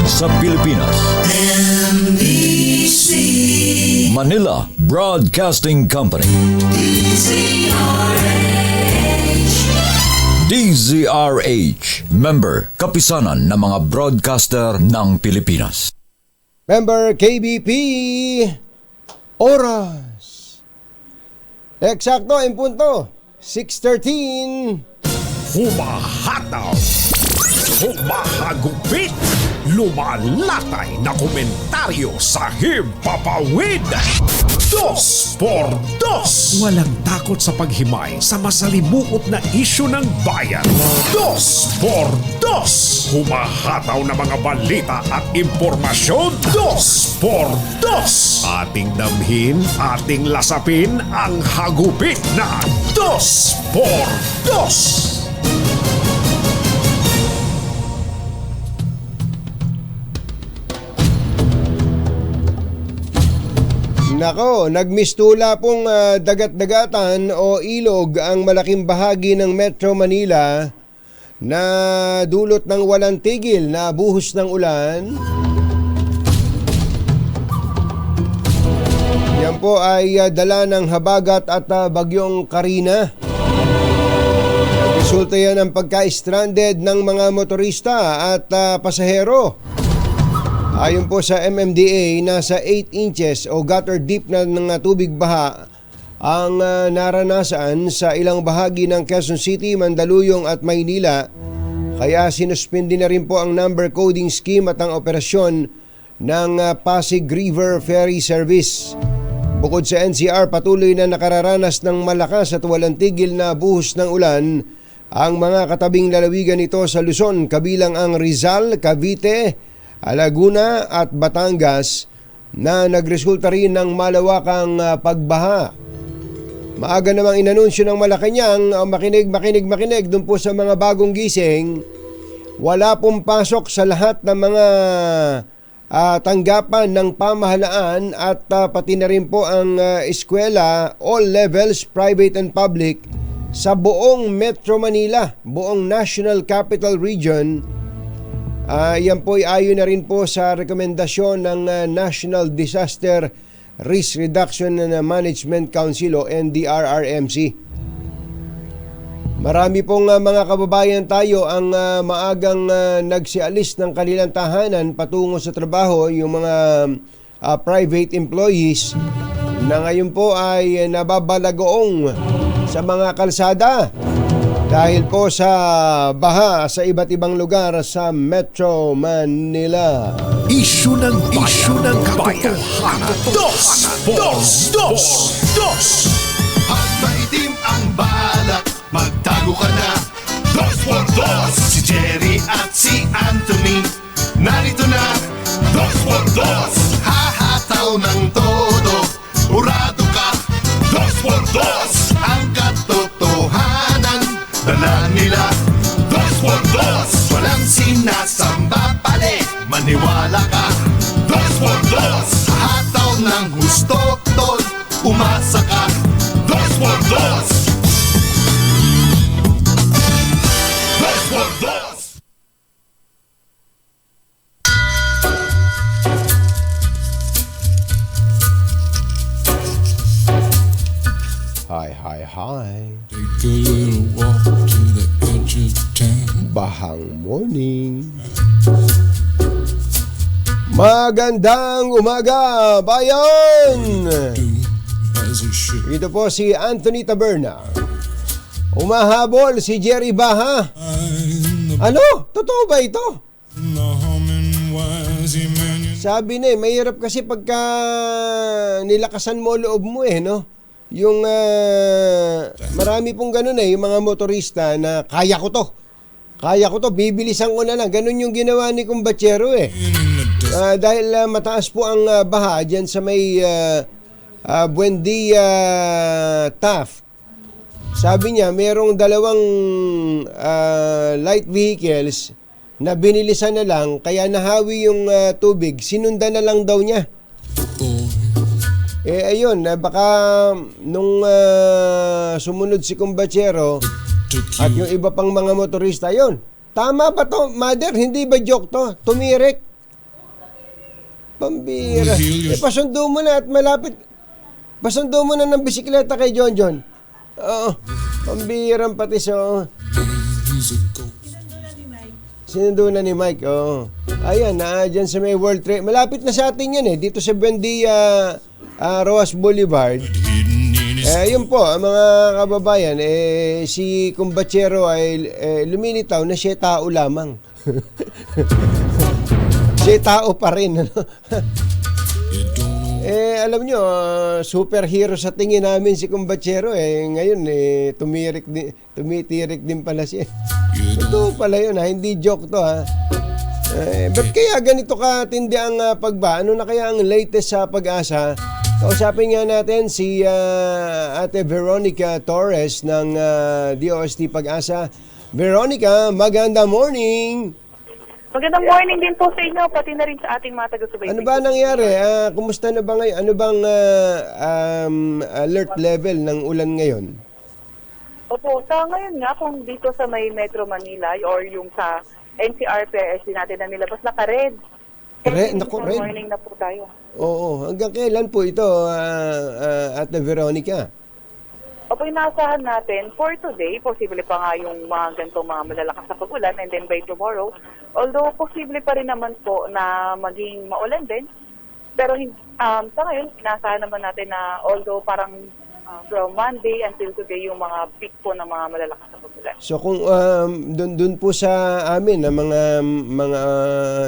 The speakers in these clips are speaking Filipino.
sa Pilipinas. MBC Manila Broadcasting Company. DZRH, member, kapisanan ng mga broadcaster ng Pilipinas. Member KBP, oras. Eksakto, in punto, 6:13. Humahataw, humahagupit, lumalatay na komentaryo sa himpapawid. 2 por 2. Walang takot sa paghimay sa masalimuot na isyu ng bayan. 2 por 2. Humahataw na mga balita at impormasyon. 2 por 2. Ating damhin, ating lasapin ang hagupit na 2 por 2. Nako, nagmistula pong dagat-dagatan o ilog ang malaking bahagi ng Metro Manila na dulot ng walang tigil na buhos ng ulan. Yan po ay dala ng habagat at bagyong Karina. Resulta yan ng pagka-stranded ng mga motorista at pasahero. Ayon po sa MMDA, nasa 8 inches o gutter deep na ng tubig baha ang naranasan sa ilang bahagi ng Quezon City, Mandaluyong at Maynila. Kaya sinuspindi na rin po ang number coding scheme at ang operasyon ng Pasig River Ferry Service. Bukod sa NCR, patuloy na nakararanas ng malakas at walang tigil na buhos ng ulan ang mga katabing lalawigan nito sa Luzon, kabilang ang Rizal, Cavite, Laguna at Batangas na nagresulta rin ng malawakang pagbaha. Maaga namang inanunsyo ng Malacanang, makinig dun po sa mga bagong gising, wala pong pasok sa lahat ng mga tanggapan ng pamahalaan at pati na rin po ang eskwela, all levels, private and public, sa buong Metro Manila, buong National Capital Region. Yan po ay ayon na rin po sa rekomendasyon ng National Disaster Risk Reduction and Management Council o NDRRMC. Marami pong mga kababayan tayo ang maagang nagsialis ng kanilang tahanan patungo sa trabaho, yung mga private employees na ngayon po ay nababalagoong sa mga kalsada dahil po sa baha sa iba't ibang lugar sa Metro Manila. Isyu ng katotohanan. 2 por 2. At maitim ang balak, magtago ka na. 2 por 2. Si Jerry at si Anthony, narito na. 2 por 2. Hahataw ng todo, urado ka. 2 por 2. Ang katotohanan dala nila. 2 por 2. Walang sinasamba pale, maniwala ka. 2 por 2. Hataw ng gusto, tol, umasa ka. 2 por 2. 2 por 2. Hi. Take a little walk to the edge of town. Bahang morning. Magandang umaga, bayan! Do as it should. Ito po si Anthony Taberna. Umahabol si Jerry Baha. Ano? Totoo ba ito? Sabi na mahirap kasi pagka nilakasan mo loob mo no? Yung marami pong ganun yung mga motorista na kaya ko to, bibilisan ko na lang. Ganun yung ginawa ni Kumbachero dahil mataas po ang baha dyan sa may Buendia Taft. Sabi niya merong dalawang light vehicles na binilisan na lang, kaya nahawi yung tubig, sinundan na lang daw niya. Ayun, baka nung sumunod si Kumbachero at yung iba pang mga motorista, yun. Tama ba to, mother? Hindi ba joke to? Tumirik. Pambira. Pasundo mo na at malapit. Pasundo mo na ng bisikleta kay John John. Oo. Pambirang pati so. He's a ghost. Sinundo na ni Mike. Oo. Ayan, dyan sa may World Trade. Malapit na sa atin yan dito sa Buendia, Roas Boulevard. Yun po, ang mga kababayan, si Kumbachero ay lumilitaw na siya tao lamang. Siya tao pa rin. Ano? Alam nyo, superhero sa tingin namin si Kumbachero. Ngayon, tumitirik din pala siya. Ito pala yun, hindi joke to ha. Ba't kaya ganito katindi ang pagba? Ano na kaya ang latest sa Pag-asa? Kausapin nga natin si Ate Veronica Torres ng DOST Pag-asa. Veronica, magandang morning! Magandang morning din po sa inyo, pati na rin sa ating mga taga-subaybay. Ano ba nangyari? Kumusta na ba ngayon? Ano bang alert level ng ulan ngayon? Opo, sa ngayon nga, kung dito sa may Metro Manila or yung sa NCR PRSD natin na nilabas na ka-red. Naku, red. Morning na po tayo. Oo, hanggang kailan po ito, Ate Veronica? Opo, inaasahan natin for today, posible pa nga yung mga ganitong mga malalakas na pag-ulan, and then by tomorrow, although posible pa rin naman po na maging maulan din, pero sa ngayon, inaasahan naman natin na although parang from Monday until today yung mga peak po ng mga malalakas na pag-ulan. So kung doon po sa amin na mga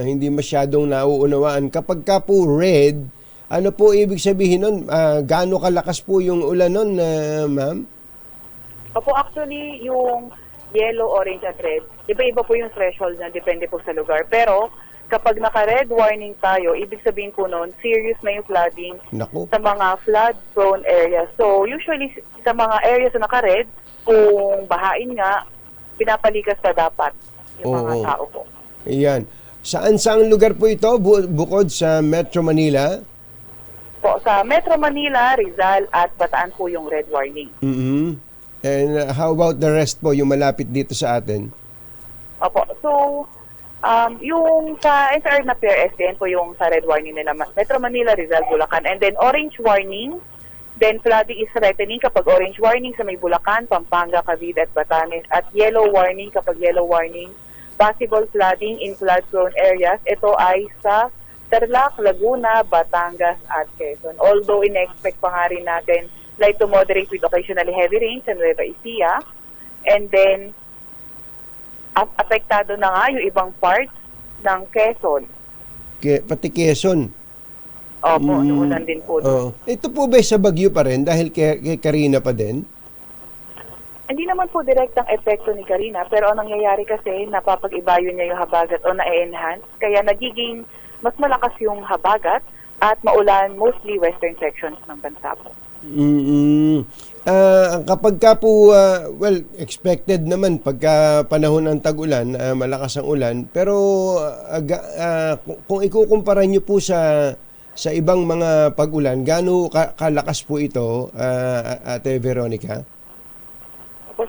hindi masyadong nauunawaan, kapag ka po red, ano po ibig sabihin nun? Gaano kalakas po yung ulan nun, ma'am? Opo, actually, yung yellow, orange at red, iba-iba po yung threshold na depende po sa lugar. Pero kapag naka-red warning tayo, ibig sabihin po nun, serious na yung flooding Naku. sa mga flood-prone areas. So, usually, sa mga areas na naka-red, kung bahain nga, pinapalikas na dapat yung mga Oo. tao po. Ayan. Saan lugar po ito? Bukod sa Metro Manila? Po, sa Metro Manila, Rizal at Bataan po yung red warning. Mm-hmm. And how about the rest po, yung malapit dito sa atin? Opo, so, yung sa NCR na PRSDN po yung sa red warning nila, Metro Manila, Rizal, Bulacan, and then orange warning, then flooding is threatening kapag orange warning sa may Bulacan, Pampanga, Cavite at Batanes, at yellow warning kapag yellow warning, possible flooding in flood-prone areas. Ito ay sa Tarlac, Laguna, Batangas at Quezon. Although in-expect pa nga rin natin light to moderate with occasionally heavy rain sa Nueva Ecija, and then apektado na nga yung ibang parts ng Quezon. Pati Quezon. Opo, ulan din po doon. Ito po ba sa Bagyo pa rin dahil kay Karina pa din? Hindi naman po direktang epekto ni Karina, pero ang nangyayari kasi napapag-ibayo niya yung habagat o na-enhance, kaya nagiging mas malakas yung habagat at maulan mostly western sections ng bansa po. Kapag ka po, expected naman pagka panahon ng tag-ulan, malakas ang ulan, pero kung ikukumpara nyo po sa ibang mga pag-ulan, gaano kalakas po ito, Ate Veronica?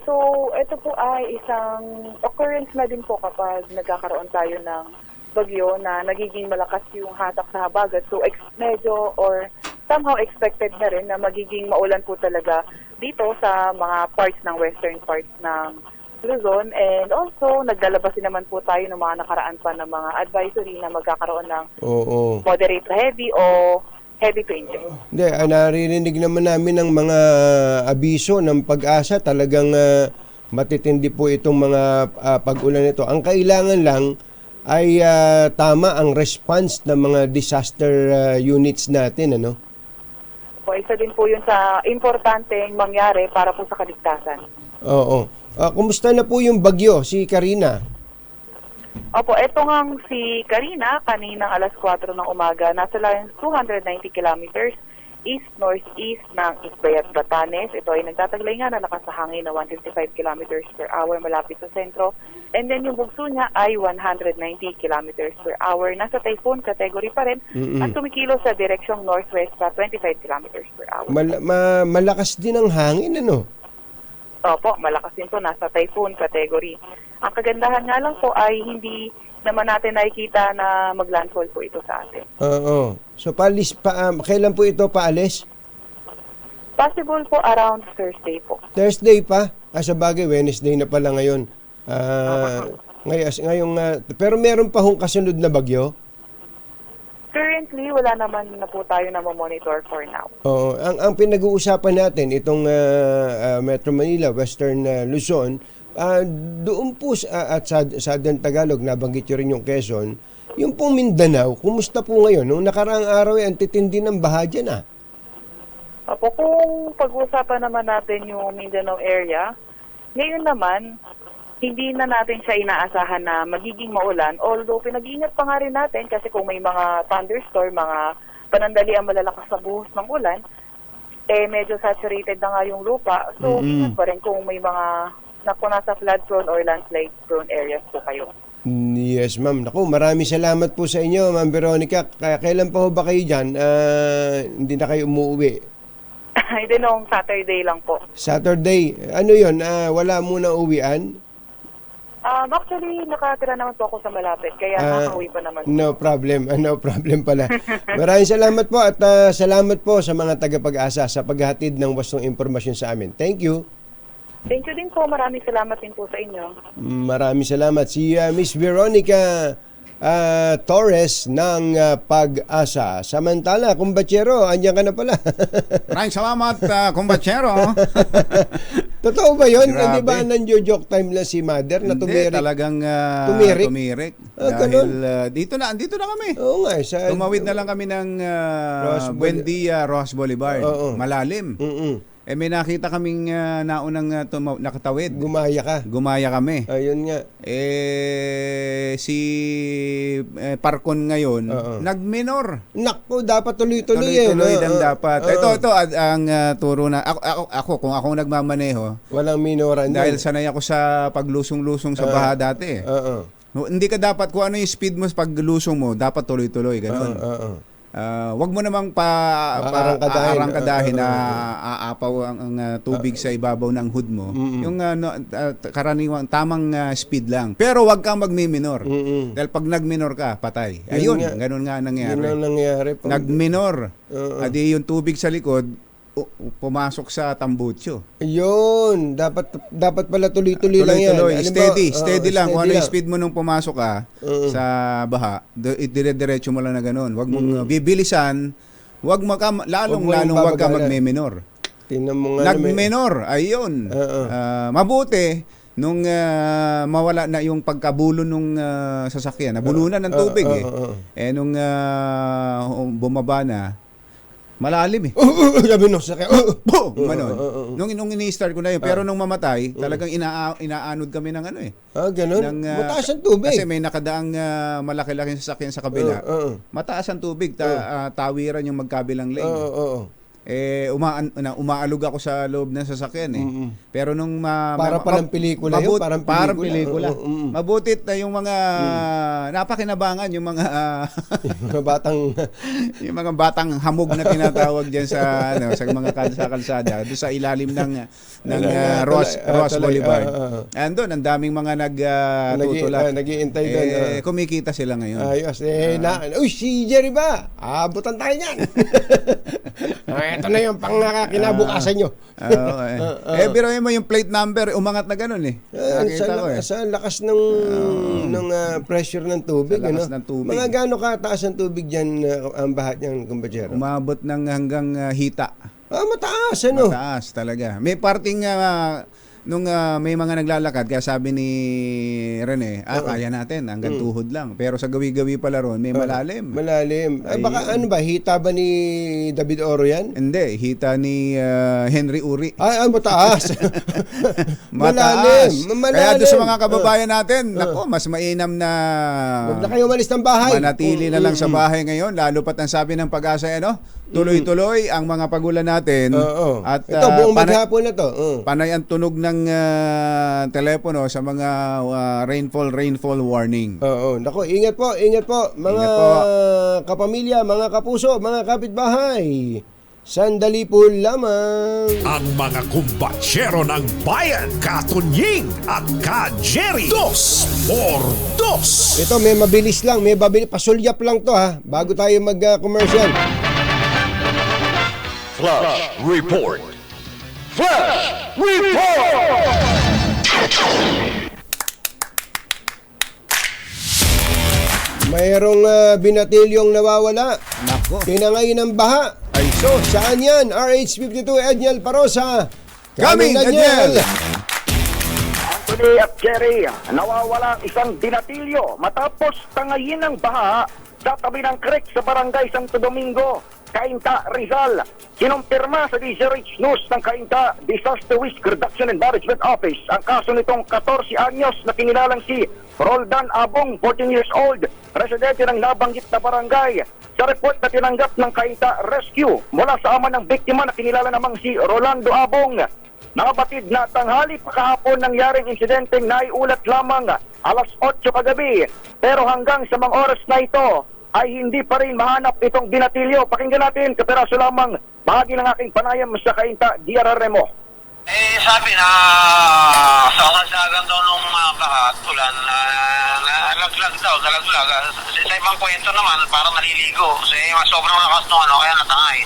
So, ito po ay isang occurrence na din po kapag nagkakaroon tayo ng bagyo na nagiging malakas yung hatak sa habagat. So, medyo or somehow expected na rin na magiging maulan po talaga dito sa mga parts ng western parts ng Luzon. And also, naglalabas din naman po tayo ng mga nakaraan pa ng mga advisory na magkakaroon ng moderate to heavy o heavy to intense. Hindi, naririnig naman namin ng mga abiso ng Pag-asa. Talagang matitindi po itong mga pag-ulan nito. Ang kailangan lang ay tama ang response ng mga disaster units natin, ano? O, isa din po yun sa importanteng mangyari para po sa kaligtasan. Oo. Kumusta na po yung bagyo, si Karina? Opo, eto ngang si Karina, kaninang alas 4 ng umaga, nasa layong 290 kilometers east-northeast ng Isbayat, Batanes. Ito ay nagtataglay nga na lakas sa hangin na 155 kilometers per hour malapit sa sentro. And then yung bugso niya ay 190 kilometers per hour. Nasa typhoon category pa rin at tumikilo sa direksyong northwest sa 25 kilometers per hour. Malakas din ang hangin, ano? Opo, malakas din po. Nasa typhoon category. Ang kagandahan nga lang po ay hindi naman natin nakikita na maglandfall po ito sa atin. Oo. So, kailan po ito paalis? Possible po around Thursday po. Thursday pa? Sa bagay, Wednesday na pala ngayon. Pero meron pa hong kasunod na bagyo? Currently, wala naman na po tayo na monitor for now. Oo. Ang pinag-uusapan natin, itong Metro Manila, Western Luzon, doon po at sa Southern Tagalog, nabanggit nyo rin yung Quezon, yung pong Mindanao, kumusta po ngayon? Nung nakaraang araw, ang titindi ng baha dyan Opo, kung pag-uusapan naman natin yung Mindanao area, ngayon naman, hindi na natin siya inaasahan na magiging maulan. Although, pinag-iingat pa nga rin natin kasi kung may mga thunderstorm, mga panandali ang malalakas na buhos ng ulan, medyo saturated na nga yung lupa. So, ingat pa rin kung may mga nasa flood-prone or landslide-prone areas po kayo. Yes, ma'am. Naku, maraming salamat po sa inyo, Ma'am Veronica. Kailan pa ho ba kayo dyan? Hindi na kayo umuwi? Hindi, noong Saturday lang po. Saturday. Ano yun? Wala muna uwian? Actually, nakatira naman po ako sa malapit, kaya nakauwi pa naman. No problem. No problem pala. Maraming salamat po at salamat po sa mga tagapag-asa sa paghatid ng wastong impormasyon sa amin. Thank you. Thank you din po. Maraming salamat din po sa inyo. Maraming salamat. Si Miss Veronica Torres ng Pag-asa. Samantala, kumbatsero, andyan ka na pala. Maraming salamat, kumbatsero. Totoo ba yun? Grabe. Di ba nanjo-joke time lang si Mother na Hindi, tumirik? talagang Tumirik? Dahil dito na kami. Oo nga. Tumawid na lang kami ng Buendia, Rojas Boulevard. Oo. Malalim. May nakita kaming naunang nakatawid. Gumaya kami. Ayun nga. Si Parkon ngayon, nag-minor. Naku, dapat tuloy-tuloy Tuloy-tuloy lang dapat. Ito ang turo na ako kung ako nagmamaneho. Walang minoran. Dahil sanay ako sa paglusong-lusong sa baha dati. Hindi ka dapat kung ano yung speed mo pag lusong mo, dapat tuloy-tuloy ganun. Wag mo namang arangkadahin na aapaw ang tubig sa ibabaw ng hood mo. Yung karaniwang tamang speed lang. Pero wag kang magmi-minor. Dahil pag nag-minor ka, patay. Ayun, ganun nga nangyari. Yun ang nangyari. Nag-minor. Adi yung tubig sa likod, pumasok sa tambutso. Yun, dapat pala tuloy-tuloy lang yan. Tuloy, steady lang. Kung ano yung speed mo nung pumasok ka sa baha, dire-diretso mo lang na ganun. Huwag mong bibilisan, lalong wag ka magme-minor. Tingnan mo nga Nag-minor, ayun. Mabuti, nung mawala na yung pagkabulo nung sasakyan, nabulunan ng tubig nung bumaba na, malalim Sabi nung sakya. Nung ini-start ko na yun. Pero nung mamatay, talagang inaanod kami ng ganun? Mataas ang tubig. Kasi may nakadaang malaki-laking sasakyan sa kabila. Mataas ang tubig. Tawiran yung magkabilang lane. Umaalog ako sa loob ng sasakyan Pero nung palang pelikula yun, parang pelikula. Mabutit na yung mga napakinabangan yung mga yung mga batang hamog na tinatawag diyan sa sa kalsada doon sa ilalim ng Rojas Boulevard. Andun ang daming mga nagtutulak. Nag-iintay doon. Kumikita sila ngayon. Ayos. Si Jerry ba? Abutan tayo niyan. Ito na yung pang kinabukasan nyo. Biruin mo yung plate number, umangat na ganun Sa lakas ng pressure ng tubig. Sa lakas ng tubig. Mga gaano kataas ang tubig dyan ang bahat niyang kumbachero? Umabot ng hanggang hita. Mataas Mataas talaga. May parting nung may mga naglalakad, kaya sabi ni Rene, kaya natin, hanggang tuhod lang. Pero sa gawi-gawi pala ron, may malalim. Malalim. Baka hita ba ni David Oro yan? Hindi, hita ni Henry Uri. Mataas. Mataas. Malalim. Kaya doon sa mga kababayan natin, nako, mas mainam na huwag na kayo umalis ng bahay. Manatili na lang sa bahay ngayon, lalo pat ang sabi ng Pag-asa, tuloy-tuloy ang mga pagulan natin. At ito, buong maghapon na to. Panay ang tunog ng telepono sa mga rainfall warning. Nako, ingat po. Mga kapamilya, mga kapuso, mga kapitbahay. Sandali po lamang. Ang mga kumbatsero ng bayan, Katunying at Ka-Jerry. 2x2. Ito, may mabilis lang, pasulyap lang to ha, bago tayo mag-commercial. Flash Report. Flash Report! Mayroong binatilyong nawawala. Nako. Tinangay ng baha. Ay, Saan yan? RH52 Edniel Parosa. Coming, Edniel! Anthony at Jerry, nawawala ang isang dinatilyo matapos tangayin ng baha sa tabi ng creek sa barangay Santo Domingo, Cainta, Rizal. Kinumpirma sa DZRH News ng Cainta Disaster Risk Reduction and Management Office ang kaso nitong 14 anyos na kinilalang si Roldan Abong, 14 years old, residente ng nabanggit na barangay. Sa report na tinanggap ng Cainta Rescue mula sa ama ng biktima na kinilala namang si Rolando Abong, nakabatid na tanghali pa kahapon nangyaring insidenteng naiulat lamang alas 8 kagabi. Pero hanggang sa mga oras na ito ay hindi pa rin mahanap itong binatilyo. Pakinggan natin kaperaso lamang bahagi ng aking panayam sa Cainta, DRRMO. Sabi na sa kasagan daw nung mga bahat, ulan, nalaglag daw, nalaglag. Sa ibang kwento naman, parang naliligo. Kasi sobrang lakas nung kaya natangay.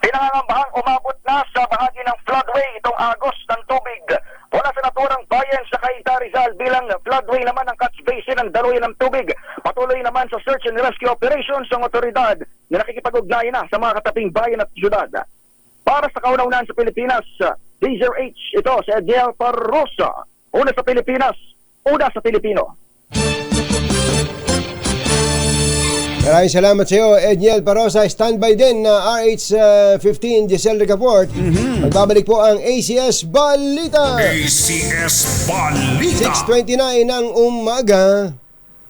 Pinangangambahang umabot na sa bahagi ng floodway itong agos ng tubig. Wala sa naturang bayan sa Cainta, Rizal bilang floodway naman ang catch basin ng daluyan ng tubig. Patuloy naman sa search and rescue operations ng otoridad na nakikipag-ugnayan na sa mga kataping bayan at syudad. Para sa kauna-unahan sa Pilipinas, DZRH, ito si Edniel Parosa. Una sa Pilipinas, una sa Pilipino. Maraming salamat sa iyo, Edniel Parosa. Standby din na RH15 Giselle Ricaport. Magbabalik po ang ACS Balita. ACS Balita. 6:29 ng umaga.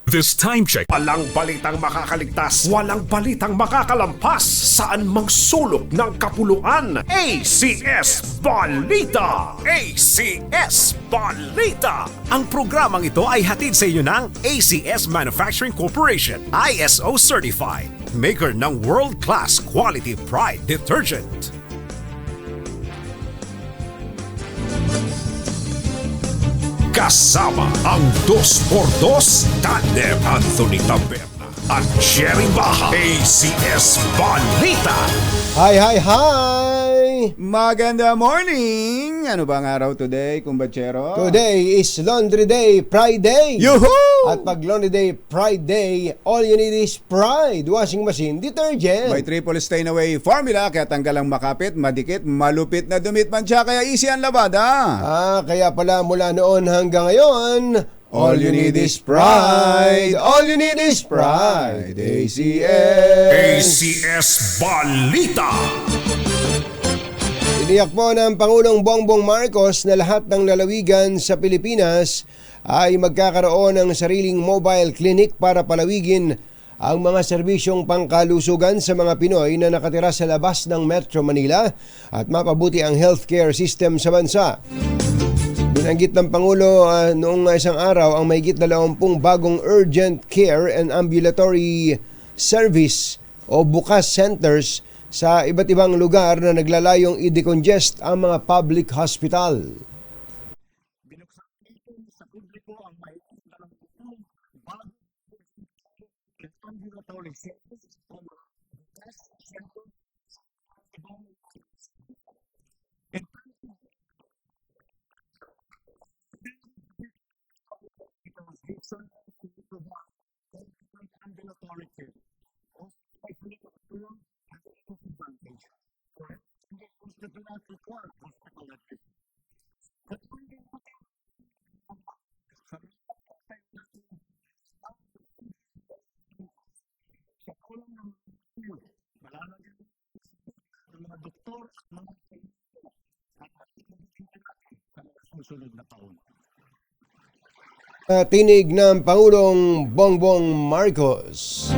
This time check. Walang balitang makakaligtas, walang balitang makakalampas, saan mang sulok ng kapuluan. ACS Balita! ACS Balita! Ang programang ito ay hatid sa inyo ng ACS Manufacturing Corporation, ISO Certified, maker ng world-class quality Pride detergent. Kasama ang 2x2 tandem Anthony Taberna at Jerry Baha. ACS Balita. Hi, hi, hi! Maganda morning! Ano ba ang araw today, kumbatsero? Today is Laundry Day, Pride Day. Yuhuu! At pag Laundry Day, Pride Day, all you need is Pride washing machine detergent. May triple stain away formula kaya tanggal ang makapit, madikit, malupit na dumit man siya kaya easy ang labada. Kaya pala mula noon hanggang ngayon, all you need is Pride. All you need is Pride. ACS. ACS Balita. Tiniyak po ng Pangulong Bongbong Marcos na lahat ng lalawigan sa Pilipinas ay magkakaroon ng sariling mobile clinic para palawigin ang mga serbisyong pangkalusugan sa mga Pinoy na nakatira sa labas ng Metro Manila at mapabuti ang healthcare system sa bansa. Binanggit ng Pangulo noong isang araw ang mahigit 20 bagong urgent care and ambulatory service o bukas centers sa iba't ibang lugar na naglalayong i-decongest ang mga public hospital. Tinig ng Pangulong Bongbong Marcos.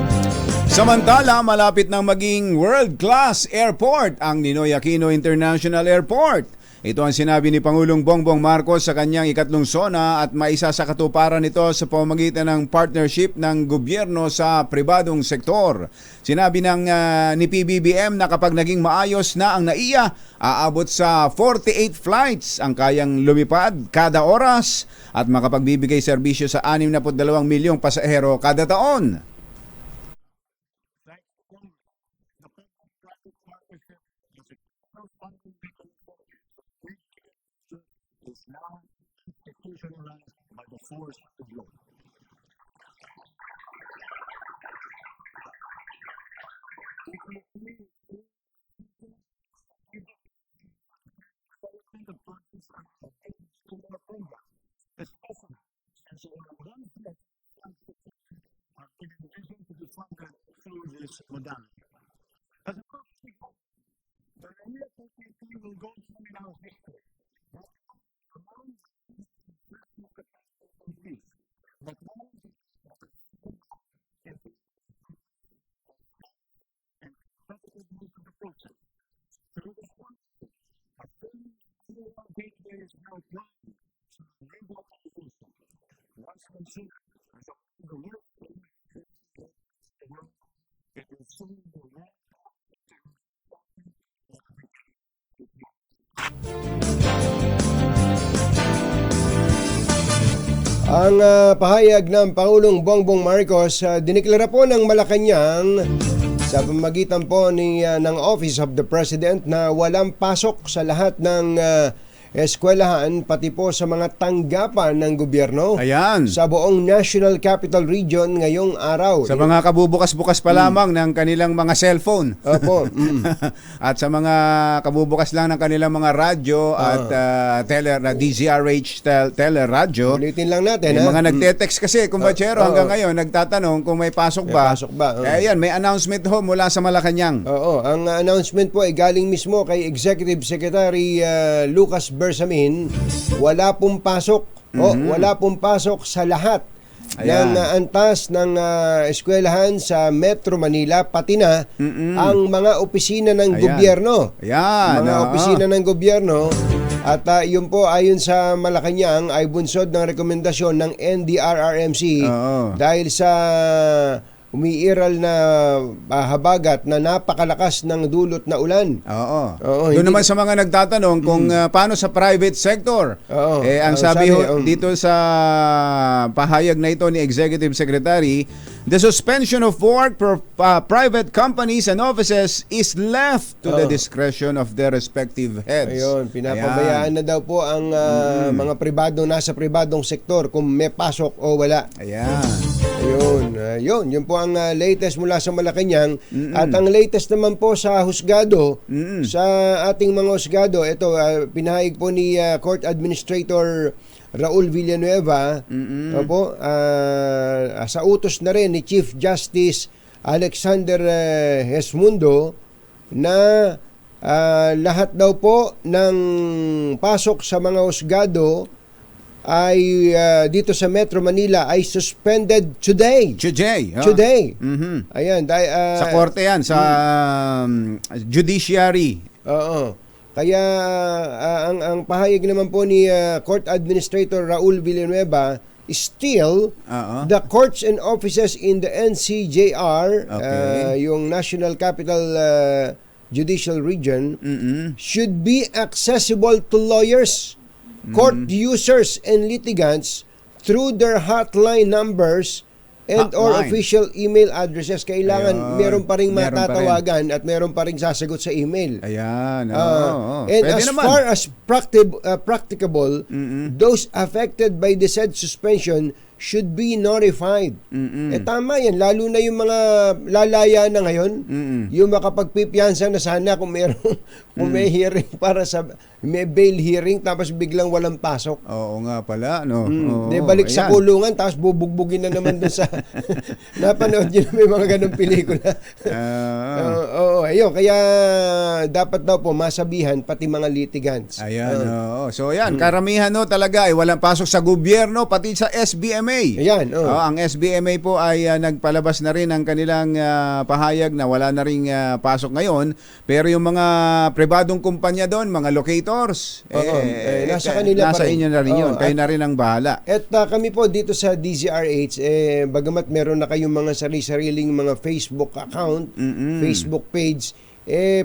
Samantala, malapit nang maging world-class airport ang Ninoy Aquino International Airport. Ito ang sinabi ni Pangulong Bongbong Marcos sa kanyang ikatlong SONA at maisa sa katuparan nito sa pamamagitan ng partnership ng gobyerno sa pribadong sektor. Sinabi ni PBBM na kapag naging maayos na ang NAIA, aabot sa 48 flights ang kayang lumipad kada oras at makapagbibigay serbisyo sa 62 milyong pasahero kada taon. Ang pahayag ng Pangulong Bongbong Marcos, diniklara po ng Malacanang sa pamamagitan po ng Office of the President na walang pasok sa lahat ng eskwelahan pati po sa mga tanggapan ng gobyerno. Ayan. Sa buong National Capital Region ngayong araw. Sa mga kabubukas-bukas pa lamang ng kanilang mga cellphone. Opo. At sa mga kabubukas lang ng kanilang mga radyo at DZRH teleradyo. Ulitin lang natin. May mga nagte-text kasi, kumbachero, hanggang ngayon nagtatanong kung may pasok ba. Ayan, may announcement ho mula sa Malacanang. Oo, ang announcement po ay galing mismo kay Executive Secretary Lucas Bersamin. Wala pong pasok. Wala pong pasok sa lahat ng antas ng eskwelahan sa Metro Manila, pati na ang mga opisina ng gobyerno. Mga opisina ng gobyerno. At yun po, ayon sa Malacanang, ay bunsod ng rekomendasyon ng NDRRMC dahil sa umiiral na habagat na napakalakas ng dulot na ulan. Doon naman sa mga nagtatanong kung paano sa private sector. Ang sabi dito sa pahayag na ito ni Executive Secretary, the suspension of work for private companies and offices is left to the discretion of their respective heads. Ayun, pinapabayaan na daw po ang mga pribado nasa pribadong sektor kung may pasok o wala. Yun po ang latest mula sa Malacanang. At ang latest naman po sa husgado, sa ating mga husgado, ito, pinahayag po ni Court Administrator Raul Villanueva, sa utos na rin ni Chief Justice Alexander Hesmundo na lahat daw po ng pasok sa mga husgado ay dito sa Metro Manila ay suspended today. Today. Ayan, sa korte yan, sa judiciary. Kaya ang pahayag naman po ni Court Administrator Raul Villanueva, still the courts and offices in the NCJR, yung National Capital Judicial Region, should be accessible to lawyers, court users and litigants through their hotline numbers and or official email addresses. Kailangan meron pa ring matatawagan at meron pa ring sasagot sa email. And pwede as naman. Far as practicable, those affected by the said suspension should be notified. Tama yan, lalo na yung mga lalaya na ngayon, yung makapagpipiyansa na sana kung meron kung may hearing para sa may bail hearing tapos biglang walang pasok. Oo nga pala, no. Balik sa kulungan tapos bubugbugin na naman dun sa napanood yun, may mga ganung pelikula. Ayun, kaya dapat daw po masabihan pati mga litigants. So yan, karamihan no talaga ay walang pasok sa gobyerno pati sa SBMA. SBMA. Ayan, Ang SBMA po ay nagpalabas na rin ang kanilang pahayag na wala na ring pasok ngayon. Pero yung mga pribadong kumpanya doon, mga locators, nasa kanila pa rin. Inyo na rin yun. Kayo na rin ang bahala. At kami po dito sa DZRH, bagamat meron na kayong mga sariling mga Facebook account, Facebook page,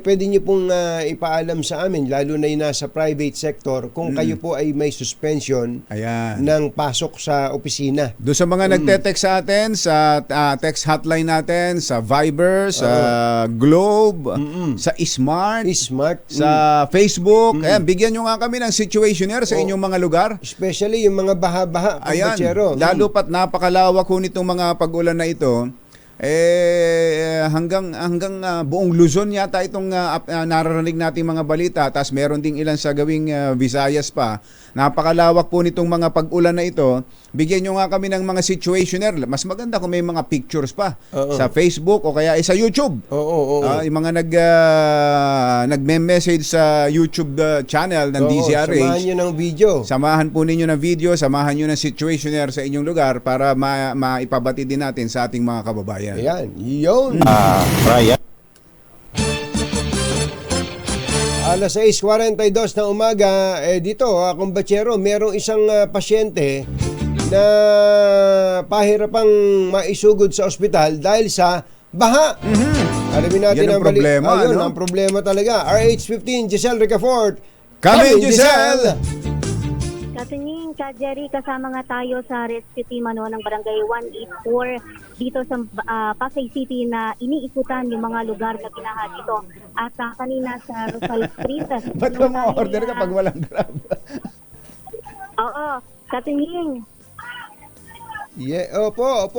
pwede nyo pong ipaalam sa amin, lalo na yung nasa private sector, kung kayo po ay may suspension ng pasok sa opisina. Doon sa mga nagte-text sa atin, sa text hotline natin, sa Viber, sa Globe, sa Smart, sa Facebook, bigyan nyo nga kami ng situationer sa inyong mga lugar. Especially yung mga baha-baha, lalo pat napakalawak ko nitong mga pag-ulan na ito. Hanggang buong Luzon yata itong naririnig nating mga balita, tapos meron ding ilan sa gawing Visayas pa. Napakalawak po nitong mga pag-ulan na ito. Bigyan nyo nga kami ng mga situationer. Mas maganda kung may mga pictures pa sa Facebook o kaya sa YouTube. Yung mga nagme-message sa YouTube channel ng DZRH. Samahan nyo ng video. Samahan po ninyo ng video, samahan nyo ng situationer sa inyong lugar para maipabati din natin sa ating mga kababayan. Ayan, yun. Ryan. Alas 6:42 ng umaga, dito, kumbatsero, merong isang pasyente na pahirapang maisugod sa ospital dahil sa baha. Alamin natin yan ang problema. Ayun, ang problema talaga. RH15, Giselle Ricafort. Kami, Giselle! Katunying, Ka Jerry, kasama nga tayo sa rescue team ng Barangay 184 dito sa Pasay City na iniikutan yung mga lugar na binaha dito. At kanina sa Rosal Street. Ba't ka ma-order ka pag walang grab? Oo, Katunying. Opo.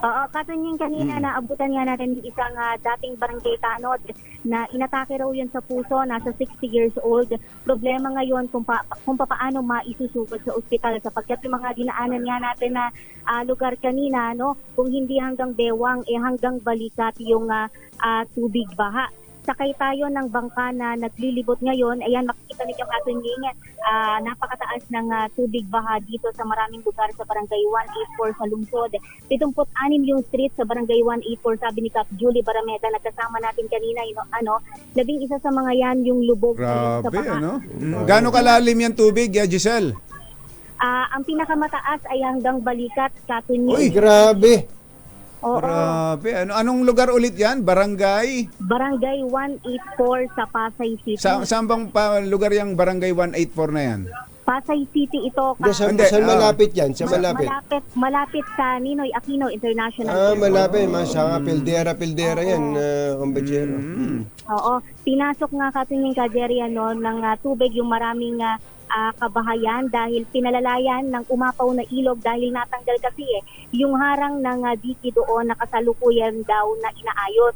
Oo, Katunying, kanina naabutan nga natin yung isang dating barangay tanod na inatake raw yun sa puso, nasa 60 years old. Problema ngayon kung paano maisusugod sa ospital sapagkat yung mga dinaanan nga natin na lugar kanina, kung hindi hanggang bewang, hanggang balikat yung tubig baha. Sakay tayo ng bangka na naglilibot ngayon. Ayan, makikita ninyo Katunying, napakataas ng tubig baha dito sa maraming lugar sa Barangay 184 sa lungsod. 76 yung street sa Barangay 184, sabi ni Cap Julie Barameda, nagkasama natin kanina, 11 sa mga yan yung lubog. Grabe, sa baha. Gaano kalalim yung tubig, Giselle? Ang pinakamataas ay hanggang balikat, Katunying. Uy, grabe. Oo. Grabe. Anong lugar ulit yan? Barangay 184 sa Pasay City. Saan bang lugar yung Barangay 184 na yan? Pasay City ito. Saan malapit yan? Sa malapit? Malapit sa Ninoy Aquino International. Malapit. Sa Pildera yan, kumbatsero. Oo. Pinasok nga Katunying, Ka Jerry, ng tubig yung maraming kabahayan dahil pinalalayan ng umapaw na ilog dahil natanggal kasi yung harang ng diki doon na kasalukuyan daw na inaayos.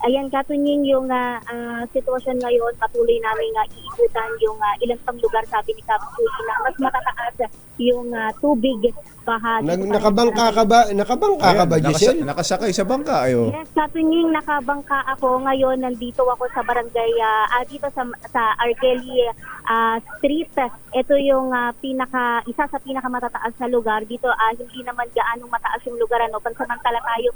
Ayan, Katunying, yung sitwasyon ngayon, patuloy namin iikutan yung ilang pang lugar, sabi ni Kapsuy, na mas matataas yung tubig baha. Nakabangka ka ba, Giselle? Nakasakay sa bangka, ayo. Yes, Katunying, nakabangka ako ngayon. Nandito ako sa barangay, dito sa Argeli Street. Ito yung isa sa pinakamatataas na lugar. Dito hindi naman gaanong mataas yung lugar. Pansamantala tayo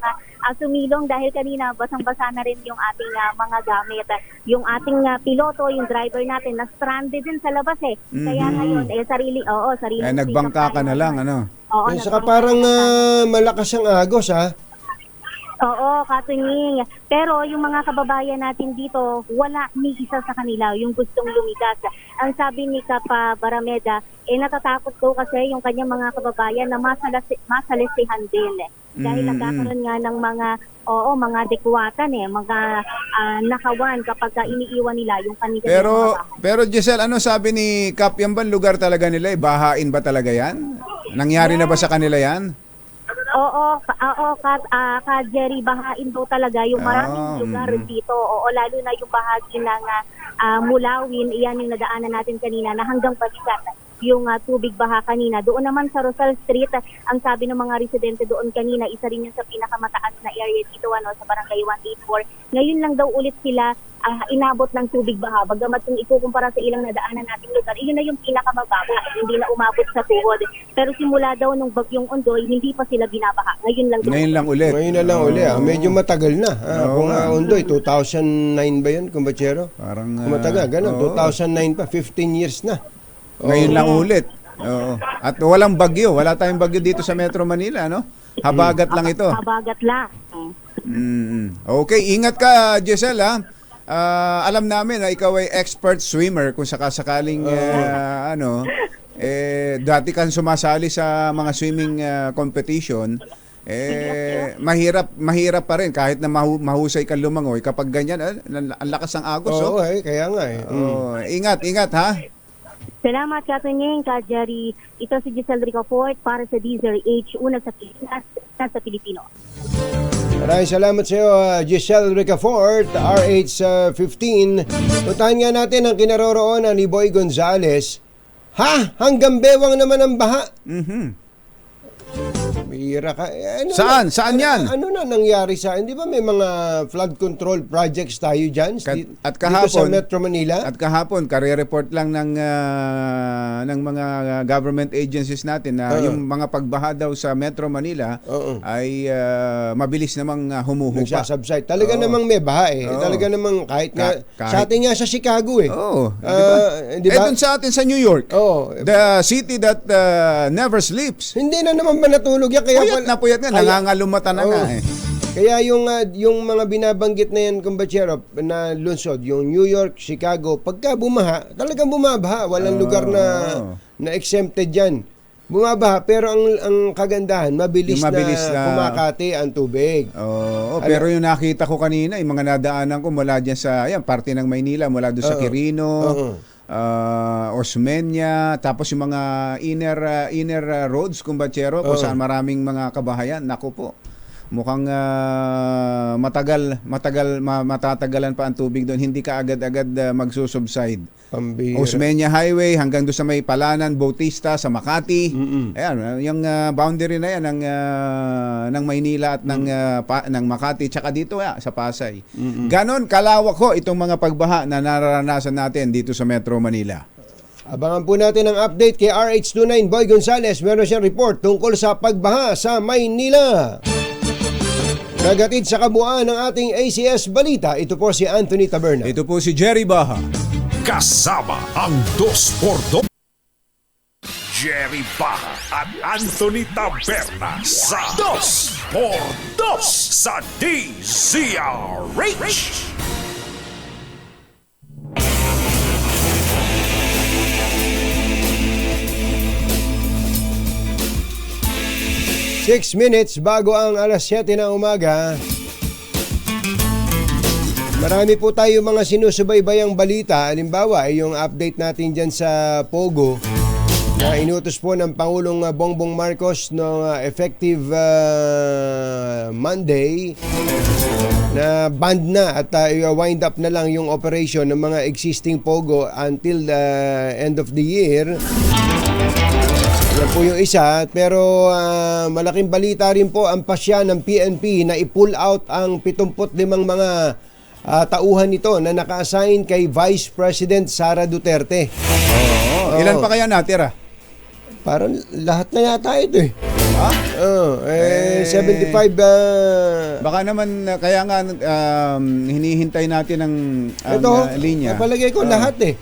sumilong dahil kanina basang-basa na rin yung ating mga gamit. Yung ating piloto, yung driver natin, na-stranded din sa labas Kaya ngayon, sarili. Nagbangka ka na lang, Oo, saka parang malakas ang agos, Oo, Katunying. Pero yung mga kababayan natin dito, wala ni isa sa kanila yung gustong lumigas. Ang sabi ni Kapa Barameda, natatakot ko kasi yung kanyang mga kababayan na masalisihan din. Dahil nagkakaroon nga ng mga dekwatan, mga nakawan kapag iniiwan nila yung kanilang Pero Giselle, ano sabi ni Kap, yan ba lugar talaga nila? Bahain ba talaga yan? Nangyari na ba sa kanila yan? Oo, Ka Jerry, bahain daw talaga yung maraming lugar dito. Oo, lalo na yung bahagi ng Mulawin, iyan yung nadaanan natin kanina na hanggang balikat yung tubig baha kanina. Doon naman sa Rosal Street, ang sabi ng mga residente doon kanina, isa rin yun sa pinakamataas na area dito sa Barangay 184. Ngayon lang daw ulit sila inabot ng tubig baha. Bagamat kung ikukumpara sa ilang nadaanan nating lugar, iyon na yung pinakamababa, hindi na umabot sa tuhod. Pero simula daw nung bagyong Ondoy, hindi pa sila binabaha. Ngayon lang ulit. Ngayon na lang ulit. Medyo matagal na. Kung Ondoy, 2009 ba yun, kumbachero? Parang matagal, ganun. 2009 pa, 15 years na. Ngayon lang ulit. Oo. At walang bagyo. Wala tayong bagyo dito sa Metro Manila, no? Habagat lang ito. Habagat lang. Okay, ingat ka, Giselle, ha? Alam namin na ikaw ay expert swimmer kung sakasakaling dati kang sumasali sa mga swimming competition, mahirap pa rin kahit na mahusay kang lumangoy kapag ganyan, ang lakas ng agos. Oo, kaya nga Ingat ha. Salamat, Katunyeng, Kajari. Ito si Giselle Ricafort para sa DZRH, una sa Pilipinas, sa Pilipino. Maraming salamat sa iyo, Giselle Ricafort, RH15. Puntahan nga natin ang kinaroroonan ni Boy Gonzales. Hanggang bewang naman ang baha. Bihira ka. Saan yan? Ano na nangyari sa... Hindi ba may mga flood control projects tayo dyan? At kahapon, dito sa Metro Manila? At kahapon, kare-report lang ng mga government agencies natin na yung mga pagbaha daw sa Metro Manila ay mabilis namang humuhupa. Nagsasubside. Talaga namang may baha Talaga namang kahit nga... Sa atin nga sa Chicago Diba? Dun sa atin sa New York. The city that never sleeps. Hindi na naman ba natulog yan? Kaya puyat nga, nangangalumata na nga Kaya yung mga binabanggit na yan, kumbachero, na lungsod, yung New York, Chicago, pagka bumaha, talagang bumabaha. Walang lugar na exempted yan. Bumabaha, pero ang kagandahan, mabilis na kumakati ang tubig. Pero yung nakita ko kanina, yung mga nadaanan ko mula dyan sa, parte ng Maynila, mula doon sa Quirino, Osmeña, tapos yung mga inner roads, kumbachero, kung saan maraming mga kabahayan. Naku po, mukhang matatagalan pa ang tubig doon. Hindi ka agad-agad magsusubside. Osmeña Highway hanggang doon sa may Palanan, Bautista, sa Makati. Ayan, yung boundary na yan ng Maynila at ng Makati, tsaka dito sa Pasay. Ganon kalawak ho itong mga pagbaha na nararanasan natin dito sa Metro Manila. Abangan po natin ang update kay RH29 Boy Gonzales. Meron siyang report tungkol sa pagbaha sa Maynila. Nagatid sa kabuuan ng ating ACS Balita, ito po si Anthony Taberna. Ito po si Jerry Baha. Kasama ang 2x2 Jerry Baha at Anthony Taberna sa 2x2 sa DZRH. Six minutes bago ang alas 7 na umaga. Marami po tayo mga sinusubaybayang balita. Halimbawa, yung update natin dyan sa Pogo na inutos po ng Pangulong Bongbong Marcos no effective Monday na band na at wind up na lang yung operation ng mga existing Pogo until the end of the year. Yan po yung isa, pero malaking balita rin po ang pasya ng PNP na i-pull out ang 75 mga tauhan nito na naka-assign kay Vice President Sara Duterte. Ilan pa kaya natira? Parang lahat na yata ito 75 baka naman kaya nga hinihintay natin ang linya. Palagay ko lahat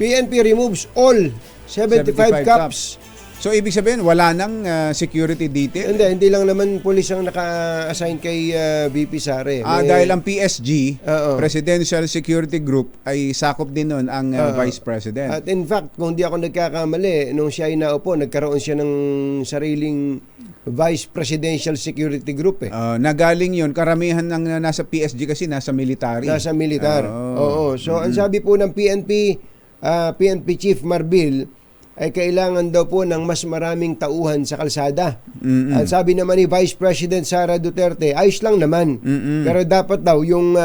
PNP removes all 75 cops. So, ibig sabihin, wala nang security detail? Hindi lang naman police ang naka-assign kay VP Sara. Dahil ang PSG, Presidential Security Group, ay sakop din nun ang Vice President. At in fact, kung di ako nagkakamali, nung siya ay naupo, nagkaroon siya ng sariling Vice Presidential Security Group. Nagaling yun, karamihan ng nasa PSG kasi nasa military. Nasa militar. So, ang sabi po ng PNP Chief Marbil, ay kailangan daw po ng mas maraming tauhan sa kalsada. At sabi naman ni Vice President Sara Duterte, ayos lang naman. Pero dapat daw yung